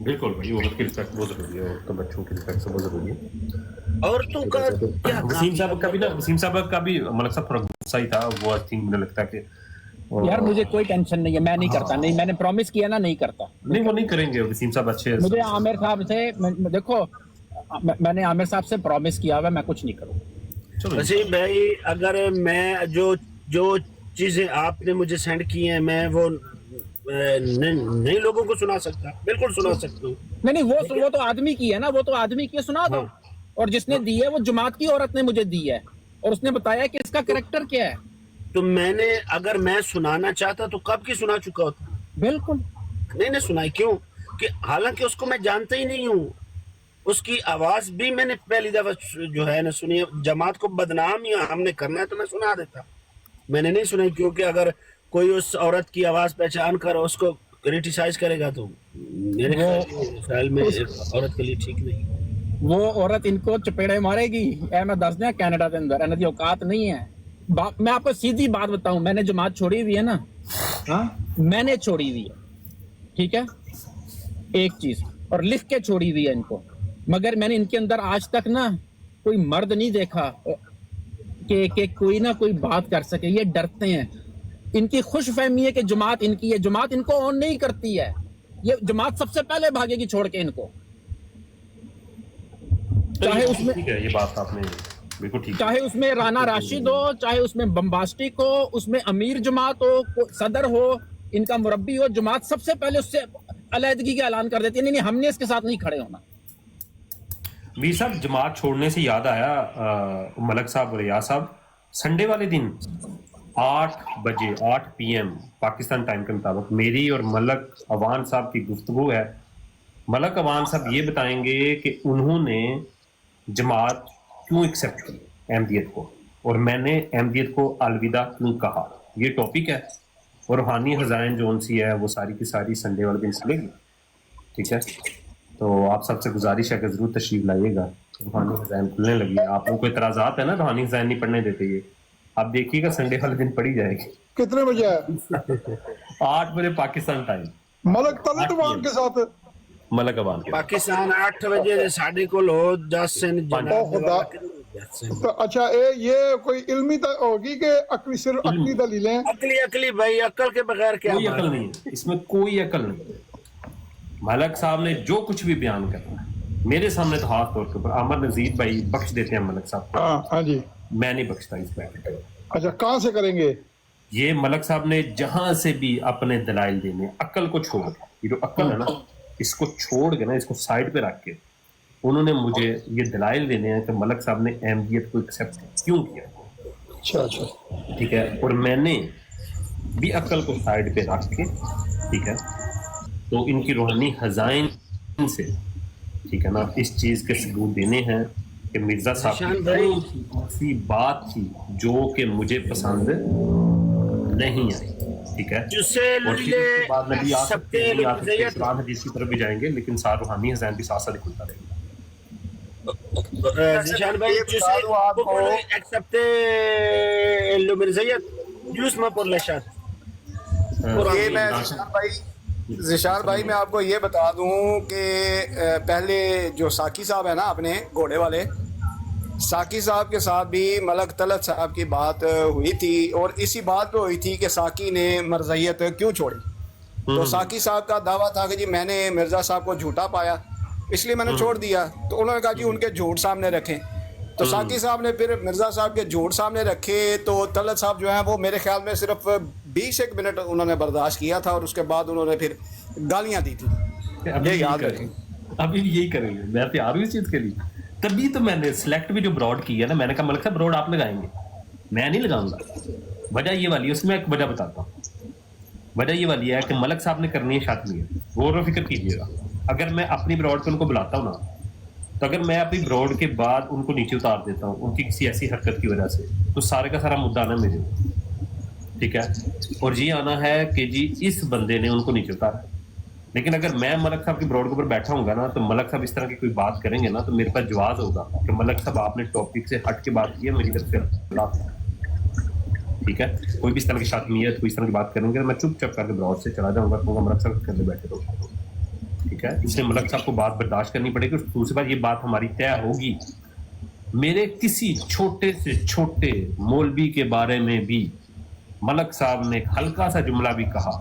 बिल्कुल भाई, औरत की रिस्पेक्ट बहुत जरूरी है, औरत बच्चों की रिस्पेक्ट बहुत जरूरी है। औरतों का क्या वसीम साहब का भी मलिक साहब थोड़ा गुस्सा ही था, वो आई थिंक मुझे लगता है कि यार मुझे कोई टेंशन नहीं है, मैं नहीं करता, नहीं मैंने प्रॉमिस किया ना, नहीं करता। नहीं वो नहीं करेंगे, वसीम साहब अच्छे हैं। मुझे आमिर साहब से देखो, मैंने आमिर साहब से प्रॉमिस किया हुआ मैं कुछ नहीं करूँगा। वसीम भाई अगर मैं जो चीजें आपने मुझे सेंड की हैं मैं वो नए लोगों को सुना सकता, बिल्कुल सुना सकता हूँ। नहीं वो तो आदमी की है ना, वो तो आदमी की है, सुना दो। और जिसने दी है वो जमात की औरत ने मुझे दी है और उसने बताया कि इसका कैरेक्टर क्या है। तो मैंने अगर मैं सुनाना चाहता तो कब की सुना चुका होता। बिल्कुल नहीं सुनाई, क्यों कि हालांकि उसको मैं जानता ही नहीं हूँ, उसकी आवाज भी मैंने पहली दफा जो है ना सुनी है। जमात को बदनाम या हमने करना है तो मैं सुना देता, मैंने नहीं सुनाई, क्योंकि अगर कोई उस औरत की आवाज पहचान कर उसको क्रिटिसाइज करेगा तो मेरे ख्याल में औरत के लिए ठीक नहीं। वो औरत इनको चपेड़े मारेगी, मैं दस दिया कैनेडा के अंदर इन्होंने औकात नहीं है। मैं आपको सीधी बात बताऊं, मैंने जमात छोड़ी हुई है ना, हाँ मैंने छोड़ी हुई है, ठीक है, एक चीज, और लिख के छोड़ी हुई है इनको, मगर मैंने इनके अंदर आज तक ना कोई मर्द नहीं देखा कि कोई ना कोई बात कर सके। ये डरते हैं, इनकी खुश फहमी है कि जमात इनकी है, जमात इनको ऑन नहीं करती है, ये जमात सबसे पहले भागेगी छोड़ के इनको। चाहे उसमें ठीक है, ये बात आपने बिल्कुल ठीक, चाहे उसमें राना राशिद हो, चाहे उसमें बम्बास्टिक हो, उसमें अमीर जमात हो, सदर हो, इनका मुरब्बी हो, जमात सबसे पहले उससे अलहदगी का ऐलान कर देती है, नहीं हमने इसके साथ नहीं खड़े होना। मीर साहब जमात छोड़ने से याद आया, मलक साहब और रियाज साहब, संडे वाले दिन 8 बजे 8 PM पाकिस्तान टाइम के मुताबिक मेरी और मलक अवान साहब की गुफ्तगू है। मलक अवान साहब ये बताएंगे कि उन्होंने जमात क्यों एक्सेप्ट की अहमदियत को, और मैंने अहमदियत को अलविदा क्यों कहा, ये टॉपिक है। और रूहानी हज़ाइन जो सी है वो सारी की सारी संडे वाले दिन चलेगी, ठीक है। तो आप सबसे गुजारिश है कि ज़रूर तशरीफ लाइएगा, रूहानी हज़ाइन खुलने लगी है। आप लोगों को इतराज़ात है ना, रूहानी हज़ाइन नहीं पढ़ने देते, ये आप देखिएगा संडे वाले दिन पढ़ी जाएगी। कितने बजे है? 8 बजे पाकिस्तान टाइम, मलक तलत वान के साथ मलक अवान के पाकिस्तान 8 बजे साढ़े को लो 10 से तो अच्छा ये कोई इल्मी होगी कि अकली सिर्फ अकली दलीलें? अकली भाई, अकल के बगैर क्या? कोई अकल नहीं है इसमें, कोई अकल नहीं। मलक साहब ने जो कुछ भी बयान करना है मेरे सामने तो खास तौर के ऊपर अमर नजीर भाई बख्श देते हैं मलक साहब को। हाँ जी, मैं नहीं बख्शता इस बैठ। अच्छा कहाँ से करेंगे ये? मलक साहब ने जहां से भी अपने दलाइल देने, अक्ल को छोड़ के, ये जो अक्ल है ना इसको छोड़ के ना, इसको साइड पे रख के उन्होंने मुझे ये दलाइल देने हैं कि मलक साहब ने अहमदियत को एक्सेप्ट क्यों किया। अच्छा ठीक है, और मैंने भी अक्ल को साइड पे रख के, ठीक है, तो इनकी रूहानी हज़ाइन से, ठीक है ना, इस चीज़ के सबूत देने हैं कि मिर्ज़ा साहब की ऐसी बात थी जो कि मुझे पसंद नहीं आई, ठीक है। और फिर उसके बाद नबी आ सकते हैं, कुरान हदीस की तरफ भी जाएंगे, लेकिन साथ रूहानी हज़ाइन भी साथ साथ खुलता रहेगा। Zishan भाई, accepte lo mirzayat jusma por la shat। ये मैं ज़िशान भाई मैं आपको ये बता दूं कि पहले जो साकी साहब है ना अपने घोड़े वाले, साकी साहब के साथ भी मलक तलत साहब की बात हुई थी, और इसी बात पे हुई थी कि साकी ने मरज़ियत क्यों छोड़ी। तो साकी साहब का दावा था कि जी मैंने मिर्ज़ा साहब को झूठा पाया इसलिए मैंने छोड़ दिया। तो उन्होंने कहा जी उनके झूठ सामने रखें, तो साकी साहब ने फिर मिर्ज़ा साहब के झूठ सामने रखे। तो तलत साहब जो है वो मेरे ख्याल में सिर्फ 20 मिनट उन्होंने बर्दाश्त किया था, और उसके बाद उन्होंने फिर गालियां दी थी। ये याद रखें, अभी भी यही करेंगे, मैं तैयार हूँ इस चीज़ के लिए। तभी तो मैंने सिलेक्ट भी जो ब्रॉड की है ना, मैंने कहा मलक साहब ब्रॉड आप लगाएंगे, मैं नहीं लगाऊंगा। वजह ये वाली है, उसमें एक वजह बताता हूँ। वजह ये वाली है कि मलक साहब ने करनी है शादी है, गौर व फिक्र कीजिएगा। अगर मैं अपनी ब्रॉड पे उनको बुलाता हूँ ना, तो अगर मैं अपनी ब्रॉड के बाद उनको नीचे उतार देता हूँ उनकी किसी ऐसी हरकत की वजह से, तो सारे का सारा मुद्दा आना मेरे, ठीक है। और जी आना है कि जी इस बंदे ने उनको नीचे उतारा। लेकिन अगर मैं मलक साहब की ब्रॉड के ऊपर बैठा हूँगा ना, तो मलक साहब इस तरह की कोई बात करेंगे ना, तो मेरे पास जवाब होगा कि मलक साहब आपने टॉपिक से हट के बात की है, मेरी तरफ से, ठीक है। कोई भी इस तरह की शातमियत, कोई इस तरह की बात करेंगे तो मैं चुपचाप करके ब्रॉड से चला जाऊँगा, तो मलक साहब करके बैठे रहो, ठीक है। इसलिए मलक साहब को बात बर्दाश्त करनी पड़ेगी। दूसरी बात, ये बात हमारी तय होगी, मेरे किसी छोटे से छोटे मौलवी के बारे में भी मलक साहब ने एक हल्का सा जुमला भी कहा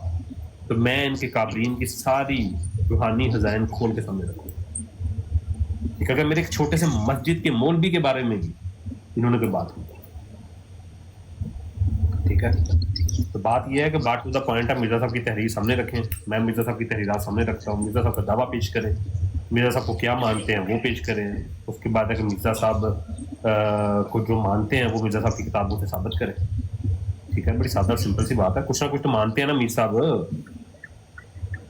तो मैं इनके काबरीन की सारी रूहानी खजाइन खोल के सामने रखूँ। अगर मेरे एक छोटे से मस्जिद के मौलवी के बारे में भी इन्होंने कोई बात की, ठीक है, तो बात यह है कि बात टू द पॉइंट है, मिर्जा साहब की तहरीर सामने रखें, मैं मिर्जा साहब की तहरीरात सामने रखता हूँ, मिर्जा साहब का दावा पेश करें, मिर्जा साहब को क्या मानते हैं वो पेश करें, उसके बाद अगर मिर्जा साहब को जो मानते हैं वो मिर्जा साहब की किताबों से साबित करें, ठीक है। बड़ी सादा सिंपल सी बात है, कुछ ना कुछ तो मानते हैं ना मीर साहब,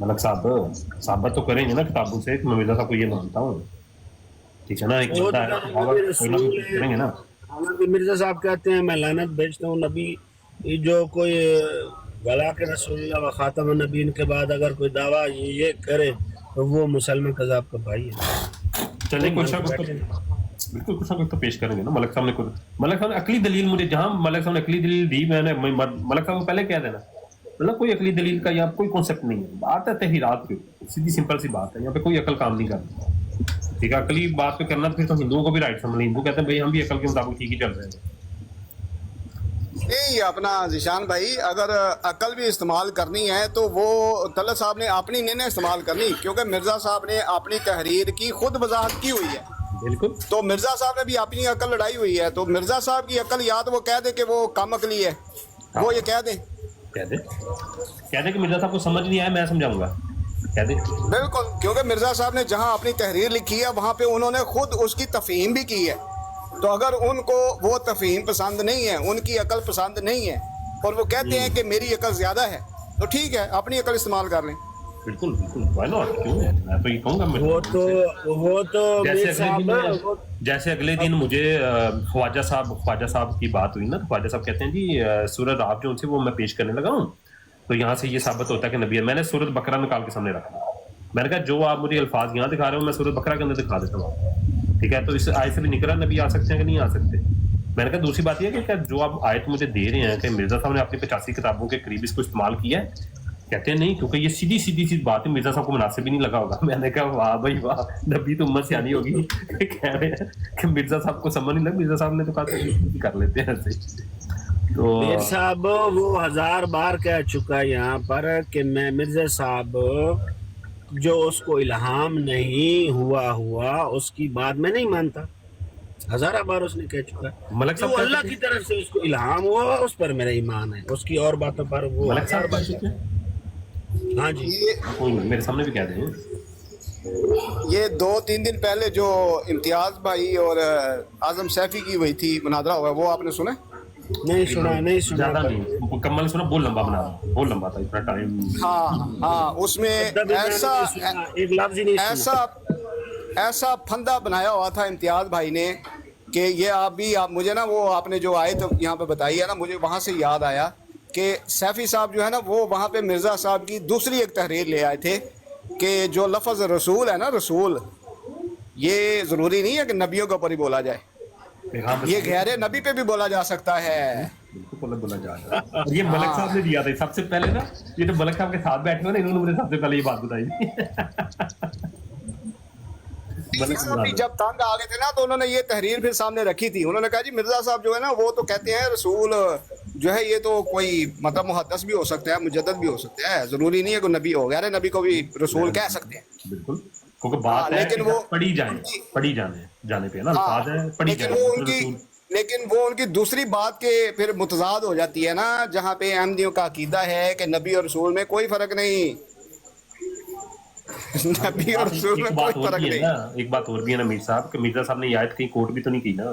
मलक साहब साबित तो करेंगे ना किताबों से कि मैं मिर्जा साहब को ये मानता हूँ, ठीक है ना। एक बंदा है कोई ना कुछ करेंगे ना। हालांकि मिर्जा साहब कहते हैं मैं लानत भेजता हूँ नबी, जो कोई वला के रसूलुल्लाह व खातम नबीन के बाद अगर कोई दावा ये करे तो वो मुसलमान कज़ाब का भाई है। चलिए कुछ ना कुछ तो बिल्कुल कुछ ना कुछ तो पेश करेंगे ना। मलक साहब ने अकली दलील, मुझे जहाँ मलक साहब ने अकली दलील दी, मैंने मलक साहब को पहले कह देना, मतलब कोई अकली दलील का यहाँ कोई कॉन्सेप्ट नहीं है, बात है तहरीरात की, सीधी सिंपल सी बात है, यहाँ पे कोई अकल काम नहीं करती, ठीक है। अकली बात पे करना फिर तो हिंदुओं को भी राइट समझ, हिंदू कहते हैं भाई हम भी अकल के मुताबिक ठीक ही चल रहे हैं। नहीं अपना जिशान भाई, अगर अकल भी इस्तेमाल करनी है तो वो तलत साहब ने अपनी नहीं ना इस्तेमाल करनी, क्योंकि मिर्जा साहब ने अपनी तहरीर की खुद वजाहत की हुई है, बिल्कुल। तो मिर्जा साहब ने भी अपनी अकल लड़ाई हुई है, तो मिर्जा साहब की अकल या तो वो कह दे कि वो कम अकली है, वो ये कह दे कि मिर्जा साहब को समझ नहीं आया मैं समझाऊंगा, कह दे बिल्कुल, क्योंकि मिर्जा साहब ने जहां अपनी तहरीर लिखी है वहां पे उन्होंने खुद उसकी तफहीम भी की है, तो अगर उनको वो तफहीम पसंद नहीं है, उनकी अकल पसंद नहीं है और वो कहते हैं कि मेरी अकल ज्यादा है, तो ठीक है अपनी अकल इस्तेमाल कर लें। बिल्कुल बिल्कुल, व्हाई नॉट, क्यों है, मैं तो ये कहूंगा। वो तो जैसे अगले दिन मुझे ख्वाजा साहब की बात हुई ना, तो ख्वाजा साहब कहते हैं जी सूरत आप जो उनसे वो मैं पेश करने लगा हूँ, तो यहाँ से ये साबित होता है कि नबी है। मैंने सूरत बकरा निकाल के सामने रखा, मैंने कहा जो आप मुझे अल्फाज यहाँ दिखा रहे हो मैं सूरत बकरा के अंदर दिखा देता हूँ, ठीक है। तो इस आयत से भी निकला नबी आ सकते हैं कि नहीं आ सकते। मैंने कहा दूसरी बात यह है कि जो आप आयत मुझे दे रहे हैं कि मिर्जा साहब ने अपनी 85 किताबों के करीब इसको इस्तेमाल किया है, कहते हैं नहीं, क्योंकि ये सीधी सी बात है, मिर्जा साहब को मुनासिब भी नहीं लगा होगा। मैंने कहा वाह भाई वाह, नबी तो उम्मत सियानी होगी, कह रहे हैं कि मिर्जा साहब को समझ नहीं लगा, मिर्जा साहब ने तो कहा कर लेते हैं ऐसे। तो मीर साहब वो 1000 बार कह चुका है यहाँ पर कि मैं मिर्जा साहब जो उसको इल्हाम नहीं हुआ उसकी बात मैं नहीं मानता, 1000 बार उसने कह चुका है। मलक जो साहब अल्लाह की तरफ से उसको इल्हाम हुआ उस पर मेरा ईमान है, उसकी और बातों पर वो मलक साहब बात चुके हैं। हाँ जी, कोई नहीं, मेरे सामने भी कह दें। ये 2-3 दिन पहले जो इम्तियाज भाई और आजम सैफी की हुई थी मुनादरा हुआ, वो आपने सुना? नहीं सुना ज्यादा नहीं, मुकम्मल सुना, बहुत लंबा बना, बहुत लंबा था, इतना टाइम। हाँ उसमें एक लफ्ज ही नहीं सुना। ऐसा फंदा बनाया हुआ था इम्तियाज भाई ने कि ये आप मुझे ना वो आपने जो आए तो यहाँ पे बताई है ना, मुझे वहाँ से याद आया कि सैफी साहब जो है ना वो वहाँ पे मिर्ज़ा साहब की दूसरी एक तहरीर ले आए थे कि जो लफ्ज़ रसूल है ना, रसूल ये ज़रूरी नहीं है कि नबियों के ऊपर ही बोला जाए, ये गैर नबी पे भी बोला जा सकता है। बिल्कुल बोला जा रहा है। ये मलक साहब ने दिया था सबसे पहले ना, ये तो मलक साहब के साथ बैठे हुए ना, इन्होंने मुझे सबसे पहले ये बात बताई। जब तंग आ गए थे ना तो उन्होंने ये तहरीर फिर सामने रखी थी, उन्होंने कहा जी मिर्जा साहब जो है ना वो तो कहते हैं रसूल जो है ये तो कोई मतलब मुहद्दिस भी हो सकता है, मुजद्दिद भी हो सकता है, जरूरी नहीं है कोई नबी हो, गैर नबी को भी रसूल कह सकते हैं। बिल्कुल, क्योंकि बात है लेकिन वो पढ़ी जाने पे ना बात है, पढ़ी जाए, लेकिन वो उनकी दूसरी बात के फिर मुतजाद हो जाती है ना, जहाँ पे अहमदियों का अकीदा है कि नबी और रसूल में कोई फर्क नहीं। नबी और रसूल में कोई फर्क नहीं। एक बात और भी है ना मीर साहब, कि मिर्जा साहब ने ये आयत कहीं कोट भी तो नहीं की ना,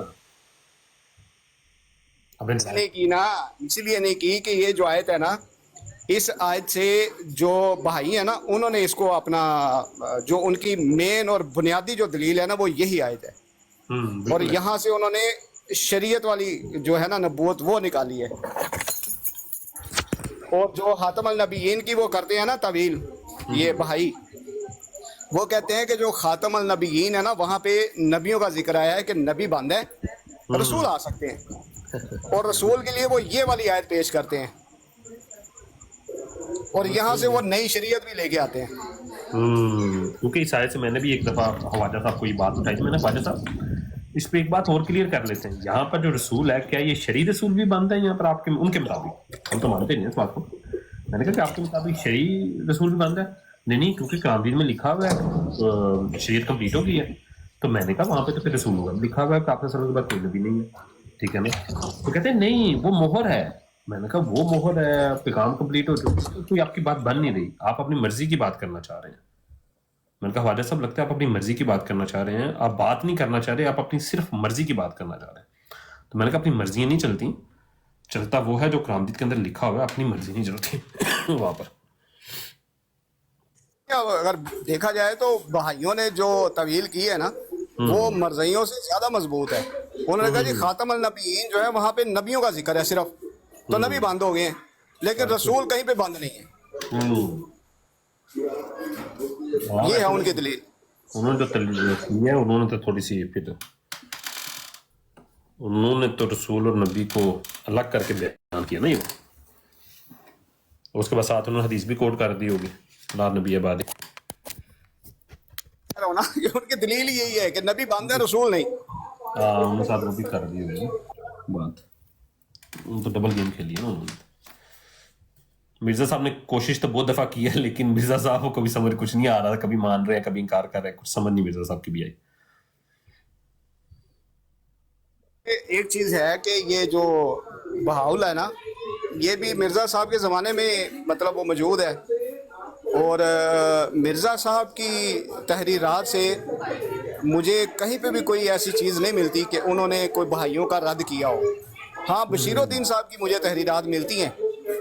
नहीं की ना, इसलिए नहीं की कि ये जो आयत है ना, इस आयत से जो भाई है ना उन्होंने इसको अपना जो उनकी मेन और बुनियादी जो दलील है ना वो यही आयत है, और यहाँ से उन्होंने शरीयत वाली जो है ना नबूवत वो निकाली है, और जो खातमुल नबीयीन की वो करते हैं ना तवील, ये भाई वो कहते हैं कि जो खातमुल नबीयीन है ना वहाँ पे नबियों का जिक्र आया है कि नबी बंद है, रसूल आ सकते हैं, और रसूल के लिए वो ये वाली आयत पेश करते हैं, और यहाँ से वो नई शरीयत भी लेके आते हैं। क्योंकि इस आयत से मैंने भी एक दफ़ा ख्वाजा साहब को ये बात उठाई थी, मैंने ख्वाजा साहब اس پہ ایک بات اور کلیئر کر لیتے ہیں. یہاں پر جو رسول ہے کیا یہ شرعی رسول بھی بنتا ہے یہاں پر آپ کے ان کے مطابق؟ ہم تو مانتے نہیں اس بات کو. میں نے کہا کہ آپ کے مطابق شرعی رسول بھی بنتا ہے. نہیں کیونکہ قرآن میں لکھا ہوا ہے شریعت کمپلیٹ ہو گئی ہے. تو میں نے کہا وہاں پہ تو پھر رسول ہوگا لکھا ہوا ہے کہ آپ نے کے بعد کوئی نبی نہیں ہے. ٹھیک ہے نا. تو کہتے ہیں نہیں وہ مہر ہے. میں نے کہا وہ مہر ہے پیغام کمپلیٹ ہو چکا کوئی آپ کی بات بن نہیں رہی. آپ اپنی مرضی کی بات کرنا چاہ رہے ہیں. میں نے کہا خواجہ صاحب لگتا ہے آپ اپنی مرضی کی بات کرنا چاہ رہے ہیں. آپ بات نہیں کرنا چاہ رہے آپ اپنی صرف مرضی کی بات کرنا چاہ رہے ہیں. تو میں نے کہا اپنی مرضیاں نہیں چلتی. چلتا وہ ہے جو قرآن کے اندر لکھا ہوا ہے. اپنی مرضی نہیں چلتی وہاں پر. اگر دیکھا جائے تو بھائیوں نے جو طویل کی ہے نا وہ مرضیوں سے زیادہ مضبوط ہے. انہوں نے کہا جی خاتم النبیین جو ہے وہاں پہ نبیوں کا ذکر ہے صرف, تو نبی بند ہو گئے ہیں, لیکن رسول کہیں پہ بند نہیں ہے. یہ ہے ان کی دلیل. انہوں نے جو دلیل کی ہے انہوں نے تو تھوڑی سی پھر انہوں نے تو رسول اور نبی کو الگ کر کے بیان کیا نا. یہ اس کے بعد ساتھ انہوں نے حدیث بھی کوٹ کر دی ہوگی لا نبی آباد. ان کی دلیل یہی ہے کہ نبی بند ہے رسول نہیں. انہوں نے ساتھ وہ بھی کر دی ہوگی بات. ان تو ڈبل گیم کھیلی ہے نا انہوں نے. مرزا صاحب نے کوشش تو بہت دفعہ کی ہے لیکن مرزا صاحب کو کبھی سمجھ کچھ نہیں آ رہا. کبھی مان رہے ہیں کبھی انکار کر رہے ہیں. کچھ سمجھ نہیں مرزا صاحب کی بھی آئی. ایک چیز ہے کہ یہ جو بہاول ہے نا یہ بھی مرزا صاحب کے زمانے میں مطلب وہ موجود ہے. اور مرزا صاحب کی تحریرات سے مجھے کہیں پہ بھی کوئی ایسی چیز نہیں ملتی کہ انہوں نے کوئی بہائیوں کا رد کیا ہو. ہاں بشیر الدین صاحب کی مجھے تحریرات ملتی ہیں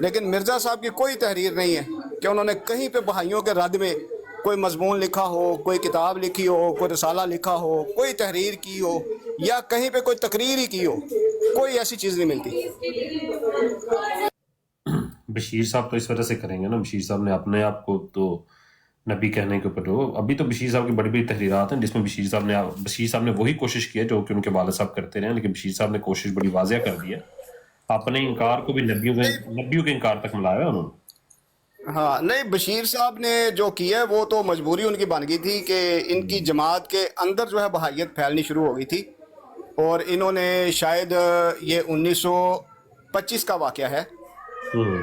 لیکن مرزا صاحب کی کوئی تحریر نہیں ہے کہ انہوں نے کہیں پہ بہائیوں کے رد میں کوئی مضمون لکھا ہو, کوئی کتاب لکھی ہو, کوئی رسالہ لکھا ہو, کوئی تحریر کی ہو یا کہیں پہ کوئی تقریر ہی کی ہو. کوئی ایسی چیز نہیں ملتی. بشیر صاحب تو اس وجہ سے کریں گے نا. بشیر صاحب نے اپنے آپ کو تو نبی کہنے کے اوپر ابھی تو بشیر صاحب کی بڑی بڑی تحریرات ہیں جس میں بشیر صاحب نے وہی کوشش کی ہے جو کہ ان کے والد صاحب کرتے رہے ہیں. لیکن بشیر صاحب نے کوشش بڑی واضح کر دی ہے. اپنے انکار کو بھی نبیوں کے انکار تک ملایا ہے انہوں نے. ہاں نہیں بشیر صاحب نے جو کیا ہے وہ تو مجبوری ان کی بن گئی تھی کہ ان کی جماعت کے اندر جو ہے بہائیت پھیلنی شروع ہو گئی تھی. اور انہوں نے شاید یہ 1925 کا واقعہ ہے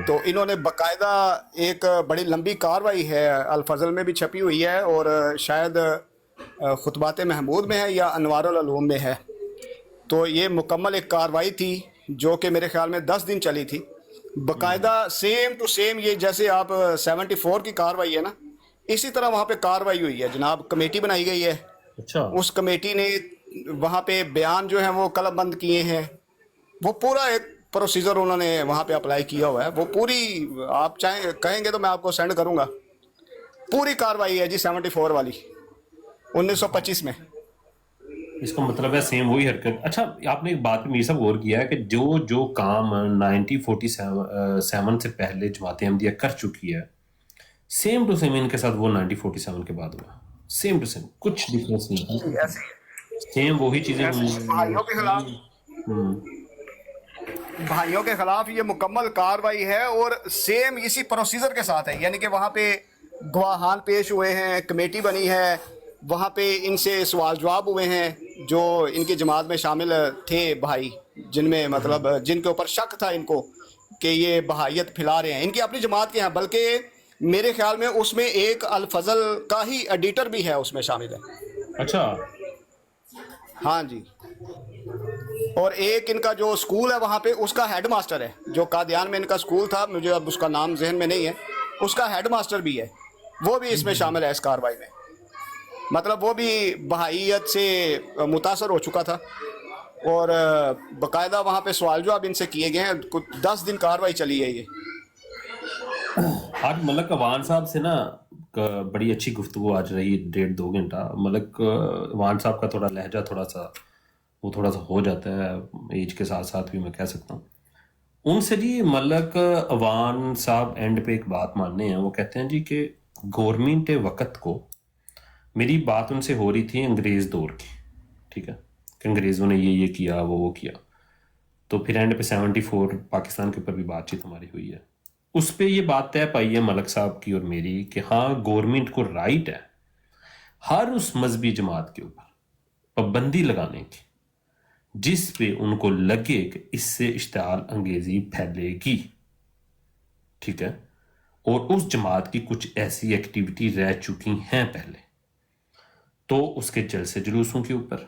تو انہوں نے باقاعدہ ایک بڑی لمبی کاروائی ہے الفضل میں بھی چھپی ہوئی ہے اور شاید خطبات محمود میں ہے یا انوار العلوم میں ہے. تو یہ مکمل ایک کاروائی تھی جو کہ میرے خیال میں 10 دن چلی تھی باقاعدہ. سیم ٹو سیم یہ جیسے آپ 74 کی کاروائی ہے نا اسی طرح وہاں پہ کاروائی ہوئی ہے جناب. کمیٹی بنائی گئی ہے. اچھا. اس کمیٹی نے وہاں پہ بیان جو ہیں وہ قلم بند کیے ہیں. وہ پورا ایک پروسیجر انہوں نے وہاں پہ اپلائی کیا ہوا ہے. وہ پوری آپ چاہیں کہیں گے تو میں آپ کو سینڈ کروں گا. پوری کاروائی ہے جی 74 والی 1925 میں. اس کا مطلب ہے سیم وہی حرکت. اچھا آپ نے ایک بات پہ میر صاحب غور کیا ہے کہ جو کام 1947 سے پہلے جماعت احمدیہ کر چکی ہے سیم ٹو سیم ان کے ساتھ وہ 1947 کے بعد ہوا. سیم ٹو سیم کچھ ڈفرینس نہیں ہے. سیم وہی چیزیں بھائیوں کے خلاف یہ مکمل کاروائی ہے اور سیم اسی پروسیجر کے ساتھ ہے. یعنی کہ وہاں پہ گواہان پیش ہوئے ہیں, کمیٹی بنی ہے, وہاں پہ ان سے سوال جواب ہوئے ہیں جو ان کی جماعت میں شامل تھے بھائی جن میں مطلب جن کے اوپر شک تھا ان کو کہ یہ بہائیت پھیلا رہے ہیں. ان کی اپنی جماعت کے ہیں بلکہ میرے خیال میں اس میں ایک الفضل کا ہی ایڈیٹر بھی ہے اس میں شامل ہے. اچھا ہاں جی. اور ایک ان کا جو سکول ہے وہاں پہ اس کا ہیڈ ماسٹر ہے جو قادیان میں ان کا سکول تھا, مجھے اب اس کا نام ذہن میں نہیں ہے, اس کا ہیڈ ماسٹر بھی ہے. وہ بھی اس میں شامل ہے اس کاروائی میں. مطلب وہ بھی بہائیت سے متاثر ہو چکا تھا اور باقاعدہ وہاں پہ سوال جواب ان سے کیے گئے ہیں. کچھ 10 دن کاروائی چلی ہے. یہ آج ملک عوان صاحب سے نا بڑی اچھی گفتگو آج رہی 1.5-2 گھنٹہ. ملک عوان صاحب کا تھوڑا لہجہ تھوڑا سا ہو جاتا ہے ایج کے ساتھ ساتھ بھی میں کہہ سکتا ہوں. ان سے جی ملک عوان صاحب اینڈ پہ ایک بات ماننے ہیں. وہ کہتے ہیں جی کہ گورنمنٹ وقت کو میری بات ان سے ہو رہی تھی انگریز دور کی, ٹھیک ہے, کہ انگریزوں نے یہ کیا وہ کیا. تو پھر اینڈ پہ 74 پاکستان کے اوپر بھی بات چیت ہماری ہوئی ہے. اس پہ یہ بات طے پائی ہے ملک صاحب کی اور میری کہ ہاں گورنمنٹ کو رائٹ ہے ہر اس مذہبی جماعت کے اوپر پابندی لگانے کی جس پہ ان کو لگے کہ اس سے اشتعال انگیزی پھیلے گی، ٹھیک ہے، اور اس جماعت کی کچھ ایسی ایکٹیویٹی رہ چکی ہیں پہلے، تو اس کے جلسے جلوسوں کے اوپر،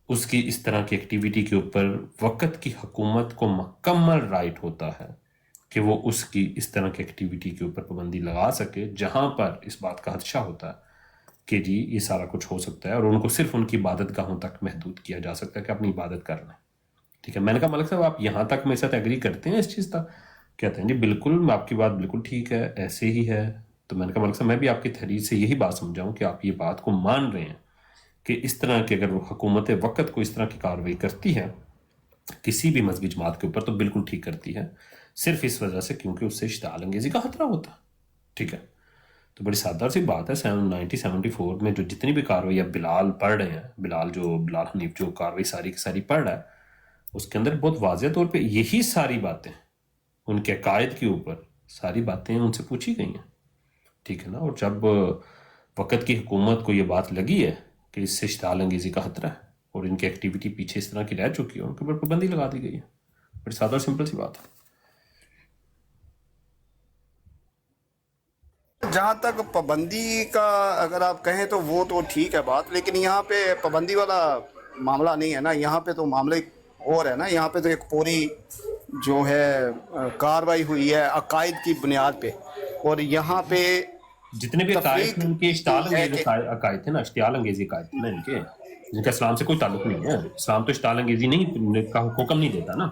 اس کی اس طرح کی ایکٹیویٹی کے اوپر وقت کی حکومت کو مکمل رائٹ ہوتا ہے کہ وہ اس کی اس طرح کی ایکٹیویٹی کے اوپر پابندی لگا سکے جہاں پر اس بات کا خدشہ ہوتا ہے کہ جی یہ سارا کچھ ہو سکتا ہے، اور ان کو صرف ان کی عبادت گاہوں تک محدود کیا جا سکتا ہے کہ اپنی عبادت کرنا ہے، ٹھیک ہے۔ میں نے کہا ملک صاحب آپ یہاں تک میرے ساتھ ایگری کرتے ہیں اس چیز تک؟ کہتے ہیں جی بالکل، آپ کی بات بالکل ٹھیک ہے، ایسے ہی ہے۔ تو میں نے کہا ملک صاحب میں بھی آپ کی تحریر سے یہی بات سمجھاؤں کہ آپ یہ بات کو مان رہے ہیں کہ اس طرح کی اگر وہ حکومت وقت کو اس طرح کی کارروائی کرتی ہے کسی بھی مذہبی جماعت کے اوپر تو بالکل ٹھیک کرتی ہے، صرف اس وجہ سے کیونکہ اس سے اشتعال انگیزی کا خطرہ ہوتا ہے، ٹھیک ہے۔ تو بڑی سادہ سی بات ہے، 1974 میں جو جتنی بھی کارروائی اب بلال پڑھ رہے ہیں، بلال حنیف جو کارروائی ساری کی ساری پڑھ رہا ہے، اس کے اندر بہت واضح طور پہ یہی ساری باتیں ان کے عقائد کے اوپر ساری باتیں ان سے پوچھی گئی ہیں، ٹھیک ہے نا۔ اور جب وقت کی حکومت کو یہ بات لگی ہے کہ اس سے اشتعال انگیزی کا خطرہ ہے اور ان کی ایکٹیویٹی پیچھے اس طرح کی رہ چکی ہے، ان کے اوپر پابندی لگا دی گئی ہے، بڑی سادہ اور سمپل سی بات ہے۔ جہاں تک پابندی کا اگر آپ کہیں تو وہ تو ٹھیک ہے بات، لیکن یہاں پہ پابندی والا معاملہ نہیں ہے نا، یہاں پہ تو معاملہ اور ہے نا، یہاں پہ تو ایک پوری جو ہے کاروائی ہوئی ہے عقائد کی بنیاد پہ، اور یہاں پہ جتنے بھی عقائد تفریق تھے ان کے اشتعال ہے انگیز کہ عقائد تھے نا، اشتعال انگیزی عقائد تھے نا ان کے، جن کا اسلام سے کوئی تعلق نہیں ہے۔ اسلام تو اشتعال انگیزی نہیں کا حکم نہیں دیتا نا،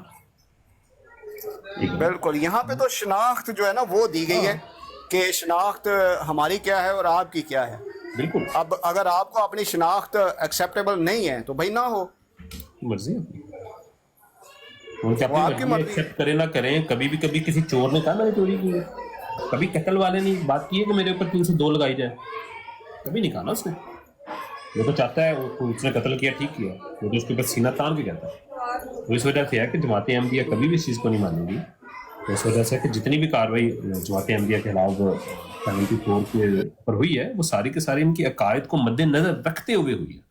ٹھیک ہے۔ بالکل یہاں پہ تو شناخت جو ہے نا وہ دی گئی ہے کہ شناخت ہماری کیا ہے اور آپ کی کیا ہے۔ بالکل اب اگر آپ کو اپنی شناخت ایکسیپٹیبل نہیں ہے تو بھائی نہ ہو، مرضی ہے اپنی، ان کی وہ اپنی آپ کی مرضی ہے، مرضی ہے۔ ایکسیپٹ کریں نہ کریں۔ کبھی بھی کبھی کسی چور نے کہا میں نے چوری کی ہے، کبھی قتل والے نے بات کی ہے کہ میرے اوپر 302 لگائی جائے، کبھی نہیں کہا نا اس نے۔ وہ تو چاہتا ہے اس نے قتل کیا ٹھیک کیا، وہ تو اس کے اوپر سینہ تان کے کہتا ہے۔ تو اس وجہ سے ہے کہ جماعت احمدیہ کبھی بھی اس چیز کو نہیں مانے گی، تو اس وجہ سے کہ جتنی بھی کارروائی جماعت احمدیہ کے خلاف 74 کے پر ہوئی ہے وہ ساری کے ساری ان کی عقائد کو مد نظر رکھتے ہوئے ہوئی ہے۔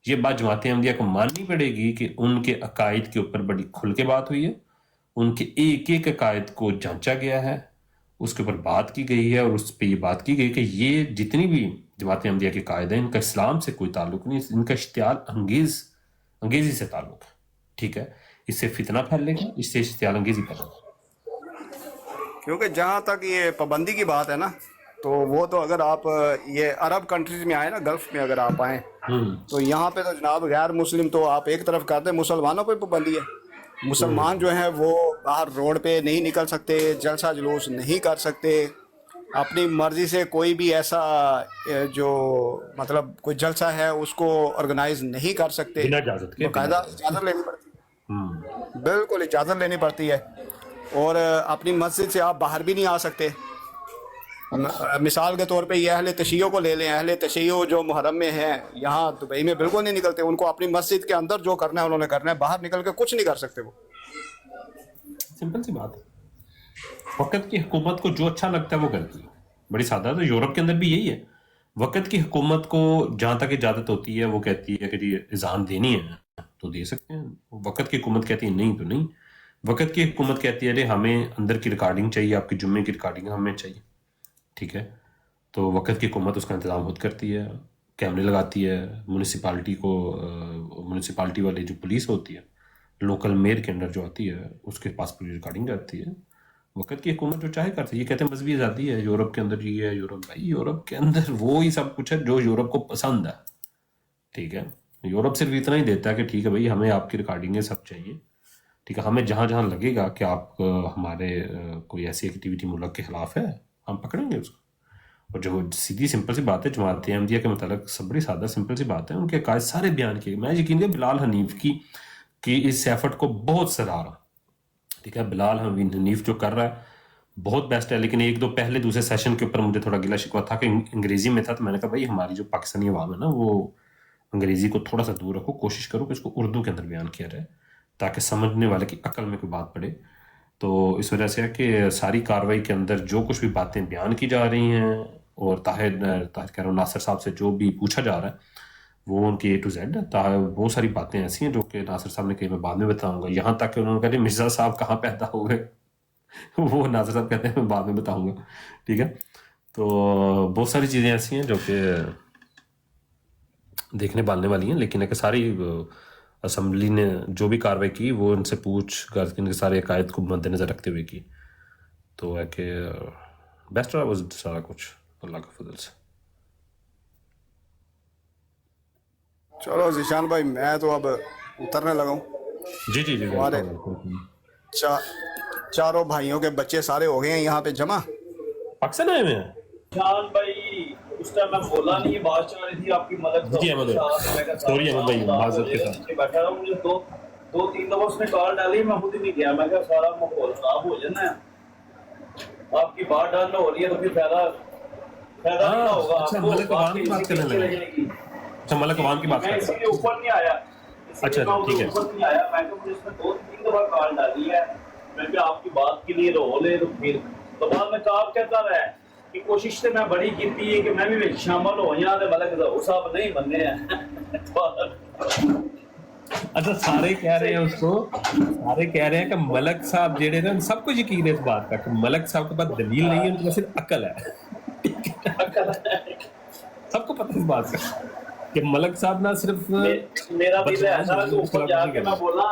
یہ بات جماعت احمدیہ کو ماننی پڑے گی کہ ان کے عقائد کے اوپر بڑی کھل کے بات ہوئی ہے، ان کے ایک ایک عقائد کو جانچا گیا ہے، اس کے اوپر بات کی گئی ہے، اور اس پہ یہ بات کی گئی کہ یہ جتنی بھی جماعت احمدیہ کے قائد ہیں ان کا اسلام سے کوئی تعلق نہیں، ان کا اشتعال انگیزی سے تعلق ہے، ٹھیک ہے۔ اس سے فتنہ پھیلے گا، اس سے اشتعال انگیزی پھیلے گا۔ کیونکہ جہاں تک یہ پابندی کی بات ہے نا، تو وہ تو اگر آپ یہ عرب کنٹریز میں آئیں نا، گلف میں اگر آپ آئیں تو یہاں پہ تو جناب غیر مسلم تو آپ ایک طرف کرتے ہیں، مسلمانوں پہ پابندی ہے۔ مسلمان جو ہیں وہ باہر روڈ پہ نہیں نکل سکتے، جلسہ جلوس نہیں کر سکتے، اپنی مرضی سے کوئی بھی ایسا جو مطلب کوئی جلسہ ہے اس کو آرگنائز نہیں کر سکتے، بنا اجازت کے، باقاعدہ اجازت لینی پڑتی ہے، بالکل اجازت لینی پڑتی ہے، اور اپنی مسجد سے آپ باہر بھی نہیں آ سکتے۔ مثال کے طور پہ یہ اہل تشیع کو لے لیں، اہل تشیع جو محرم میں ہیں یہاں دبئی میں بالکل نہیں نکلتے، ان کو اپنی مسجد کے اندر جو کرنا ہے انہوں نے کرنا ہے، باہر نکل کے کچھ نہیں کر سکتے وہ۔ سمپل سی بات ہے، وقت کی حکومت کو جو اچھا لگتا ہے وہ کرتی ہے، بڑی سادہ۔ تو یورپ کے اندر بھی یہی ہے، وقت کی حکومت کو جہاں تک اجازت ہوتی ہے وہ کہتی ہے کہ جی اذان دینی ہے تو دے سکتے ہیں، وقت کی حکومت کہتی ہے نہیں تو نہیں۔ وقت کی حکومت کہتی ہے ہمیں اندر کی ریکارڈنگ چاہیے، آپ کی جمعے کی ریکارڈنگ ہمیں چاہیے، ٹھیک ہے۔ تو وقت کی حکومت اس کا انتظام خود کرتی ہے، کیمرے لگاتی ہے، میونسپالٹی والی جو پولیس ہوتی ہے لوکل میئر کے انڈر جو آتی ہے اس کے پاس پوری ریکارڈنگ جاتی ہے۔ وقت کی حکومت جو چاہے کرتی ہے، یہ کہتے ہیں مذہبی آزادی ہے یورپ کے اندر، یہ ہے یورپ، بھائی یورپ کے اندر وہی سب کچھ ہے جو یورپ کو پسند ہے، ٹھیک ہے۔ یورپ صرف اتنا ہی دیتا ہے کہ ٹھیک ہے بھائی ہمیں آپ کی ریکارڈنگیں سب چاہیے، ٹھیک ہے، ہمیں جہاں جہاں لگے گا کہ آپ ہمارے کوئی ایسی ایکٹیویٹی ملک کے خلاف ہے ہم پکڑیں گے اس کو۔ اور جو سیدھی سمپل سی بات ہے جماعت احمدیہ کے متعلق، سب بڑی سادہ سمپل سی بات ہے، ان کے عقائد سارے بیان کیے۔ میں یقین ہے بلال حنیف کی اس ایفرٹ کو بہت سراہ رہا، ٹھیک ہے، بلال حنیف جو کر رہا ہے بہت بیسٹ ہے، لیکن ایک دو پہلے دوسرے سیشن کے اوپر مجھے تھوڑا گلا شکوہ تھا کہ انگریزی میں تھا، تو میں نے کہا بھائی ہماری جو پاکستانی عوام ہے نا وہ انگریزی کو تھوڑا سا دور رکھو، کوشش کرو کہ اس کو اردو کے اندر بیان کیا جائے تاکہ سمجھنے والے کی عقل میں کوئی بات پڑے۔ تو اس وجہ سے ہے کہ ساری کارروائی کے اندر جو کچھ بھی باتیں بیان کی جا رہی ہیں، اور طاہر کہہ رہا ہوں ناصر صاحب سے جو بھی پوچھا جا رہا ہے وہ ان کی A to Z بہت ساری باتیں ایسی ہیں جو کہ ناصر صاحب نے کہیں میں بعد میں بتاؤں گا، یہاں تک کہ انہوں نے کہا مرزا صاحب کہاں پیدا ہوئے وہ ناصر صاحب کہتے ہیں میں بعد میں بتاؤں گا، ٹھیک ہے. تو بہت ساری چیزیں ایسی ہیں جو کہ دیکھنے بالنے والی ہیں، لیکن ہے کہ ساری اسمبلی نے جو بھی کاروائی کی وہ ان سے پوچھ کر ان کے سارے عقائد کو مد نظر رکھتے ہوئے کی، تو ہے کہ بیسٹ رہا وہ سارا کچھ اللہ کے فضل سے. چلو ذیشان بھائی میں تو اب اترنے لگا ہوں. جی جی جی ہمارے چاروں بھائیوں کے بچے سارے ہو گئے ہیں یہاں پہ جمع. پاکستان آئے ہوئے ہیں. شان بھائی اس ٹائم میں بولا نہیں، بات چل رہی تھی آپ کی مدد جی احمد بھائی سوری احمد بھائی معذرت کے ساتھ. بیٹھا رہا ہوں، مجھے دو تین دفعہ اس نے کال ڈالی، میں خود ہی نہیں گیا، میں کہا سارا ماحول خراب ہو جانا ہے، آپ کی بات ڈالنا ہو رہی ہے تو پھر فائدہ نہیں ہوگا. اچھا ملک عوام کی بات کرنے لگے. اچھا ملک عوام کی بات میں کر اسی رہے لیے اوپر نہیں آیا. اچھا ٹھیک ہے. اوپر نہیں آیا، میں مجھے اس نے 2-3 دفعہ کال ڈالی ہے، میں کہ آپ کی بات کے لیے رو لے تو پھر تو بعد میں کہا کہتا رہا ہے کہ کوشش سے میں بڑی کی ہے کہ میں بھی شامل ہو یہاں ملک صاحب نہیں بننے ہیں. اچھا سارے کہہ رہے ہیں اس کو، سارے کہہ رہے ہیں کہ ملک صاحب جڑے نا سب کو یقین ہے اس بات کا کہ ملک صاحب کے پاس دلیل نہیں ہے، ان کے پاس صرف عقل ہے. سب کو پتہ اس بات سے کہ ملک صاحب نہ صرف میرا دل ایسا کہ اوپر جا کے میں بولا،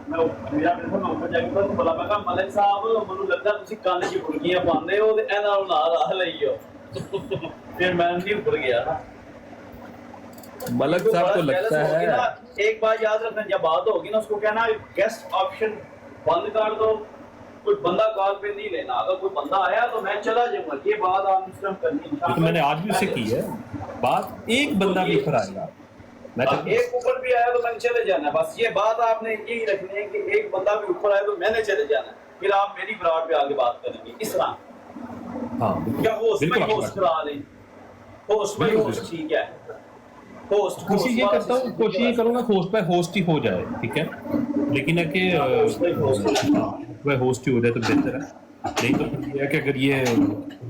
میرا دل میں اوپر جا کے بولا میں کہا ملک صاحب مجھے لگتا تسی کان چ بڑکیاں پاندے ہو تے اینا نال راہ لئیو. پھر میں نہیں اوپر گیا نا. ملک صاحب کو لگتا ہے ایک بات یاد رکھنا، جب بات ہوگی نا اس کو کہنا گیسٹ آپشن بند کر دو، کوئی بندہ کال پہ نہیں لینا، اگر کوئی بندہ آیا تو میں چلا جاؤں گا. یہ بات آپ اس ٹائم کرنی ہے. میں نے آج بھی اسے کی ہے بات، ایک بندہ بھی اوپر آئے گا، ایک اوپر بھی آیا تو میں نے چلے جانا ہے. بس یہ بات آپ نے یہی رکھنی ہے کہ ایک بندہ بھی اوپر آئے تو میں نے چلے جانا ہے، پھر آپ میری براڈ پہ آگے بات کریں گے اس طرح. ہاں کیا ہوسٹ کرا لیں، ہوسٹ ٹھیک ہے. کوشش یہ کرتا ہوں، کوشش یہ کروں گا ہوسٹ پہ ہوسٹ ہی ہو جائے، ٹھیک ہے، لیکن ہے کہ ہوسٹ ہی ہو جائے تو بہتر ہے. نہیں تو پھر یہ ہے کہ اگر یہ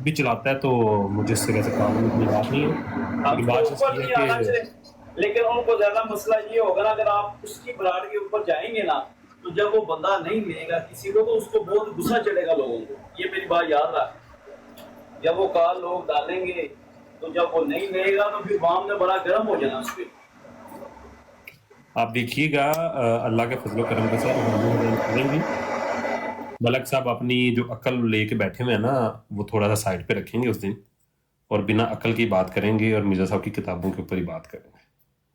بھی چلاتا ہے تو مجھے اس سے کیسے کام اتنی بات نہیں ہے. بات یہ ہے کہ لیکن ان کو زیادہ مسئلہ یہ ہوگا نا اگر آپ اس کی براڈ کے اوپر جائیں گے نا تو جب وہ بندہ نہیں لے گا کسی کو تو اس کو بہت غصہ چڑھے گا لوگوں کو. یہ میری بات یاد رکھ، جب وہ کال لوگ ڈالیں گے تو جب وہ نہیں لے گا تو پھر وہاں میں بڑا گرم ہو جانا اس پہ. آپ دیکھیے گا اللہ کے فضل و کرم کے ساتھ گے ملک صاحب اپنی جو عقل لے کے بیٹھے ہوئے ہیں نا وہ تھوڑا سا سائڈ پہ رکھیں گے اس دن، اور بنا عقل کی بات کریں گے اور مرزا صاحب کی کتابوں کے اوپر ہی بات کریں گے،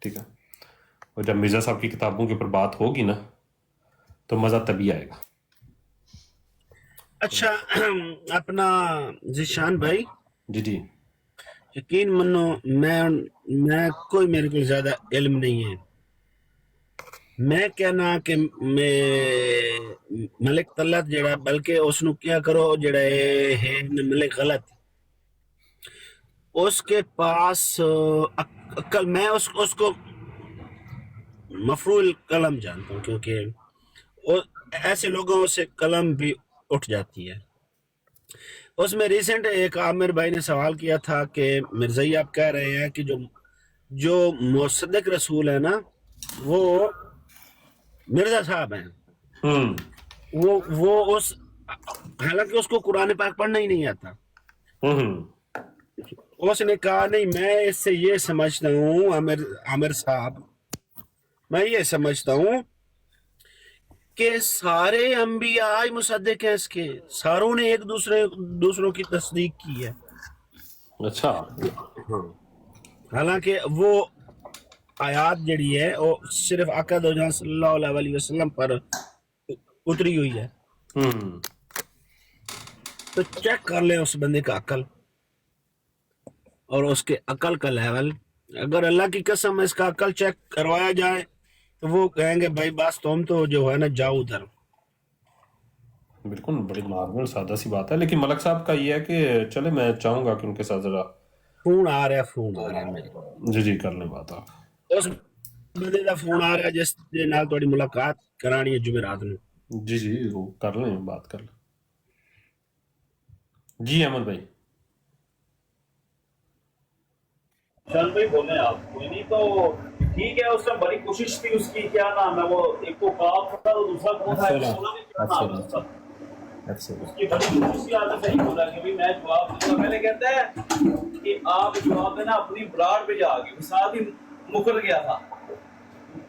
ٹھیک ہے. اور جب مرزا صاحب کی کتابوں کے اوپر بات ہوگی نا تو مزہ تبھی آئے گا. اچھا اپنا ذیشان بھائی جی جی یقین منو میں کوئی میرے کو زیادہ علم نہیں ہے. میں کہنا کہ ملک طلعت جڑا بلکہ اس نو کیا کرو جڑا ہے ملک غلط، اس کے پاس عقل، میں اس کو مفعول قلم جانتا ہوں کیونکہ ایسے لوگوں سے قلم بھی اٹھ جاتی ہے. اس میں ریسنٹ ایک عامر بھائی نے سوال کیا تھا کہ مرزائی آپ کہہ رہے ہیں کہ جو مصدق رسول ہے نا وہ مرزا صاحب ہیں، وہ اس حالانکہ اس کو قرآن پاک پڑھنا ہی نہیں آتا. اس نے کہا نہیں میں اس سے یہ سمجھتا ہوں عامر صاحب، میں یہ سمجھتا ہوں کہ سارے انبیاء مصدق ہیں، اس کے ساروں نے ایک دوسروں کی تصدیق کی ہے. اچھا حالانکہ وہ آیات جڑی ہے وہ صرف آقا دو جہاں صلی اللہ علیہ وسلم پر اتری ہوئی ہے. تو چیک کر لیں اس بندے کا عقل اور اس کے عقل کا لیول. اگر اللہ کی قسم اس کا عقل چیک کروایا جائے تو وہ کہیں گے بھائی بس تم تو جو ہے نا جاؤ ادھر. بالکل بڑی نارمل سادہ سی بات ہے، لیکن ملک صاحب کا یہ ہے کہ چلے میں چاہوں گا کہ ان کے ساتھ ذرا فون آ رہا ہے میرے کو. جی کر لیں بات آپ. اس بندے کا فون آ رہا ہے جس دے نال تھوڑی ملاقات کرانی ہے جمعرات میں. جی وہ کر لیں بات کر لیں. جی احمد بھائی शान भाई बोले आप कोई नहीं तो ठीक है। उसने बड़ी कोशिश थी उसकी, क्या नाम है वो, एक को काफ था और दूसरा कौन था, क्या नाम है उसका? उसकी बड़ी कोशिश की आदत सही बोला कि भाई मैं जवाब दूंगा। पहले कहता है कि आप जवाब देना अपनी ब्राड पे जाके, साथ ही मुकर गया था।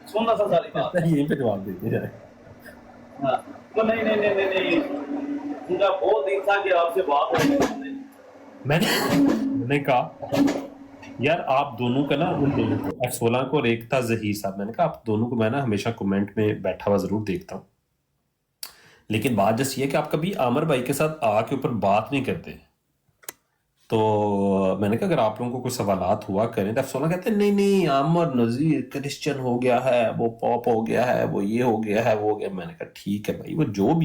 सुनना था सारी बात, यहीं पे जवाब देते जाए। हाँ तो नहीं मुझे बहुत दिन था कि आपसे बात हो गई। मैंने कहा यार आप दोनों का ना, उन दोनों को F16 को और एक था जहीर साहब, मैंने कहा आप दोनों को मैं ना हमेशा कमेंट में बैठा हुआ जरूर देखता हूँ, लेकिन बात जैसी है कि आप कभी आमर भाई के साथ आके ऊपर बात नहीं करते। तो मैंने कहा अगर आप लोगों को कोई सवालात हुआ करें तो F16 कहते हैं नहीं आमर नजीर क्रिश्चियन हो गया है, वो पॉप हो गया है, वो ये हो गया है, वो हो गया। मैंने कहा ठीक है भाई, वो जो भी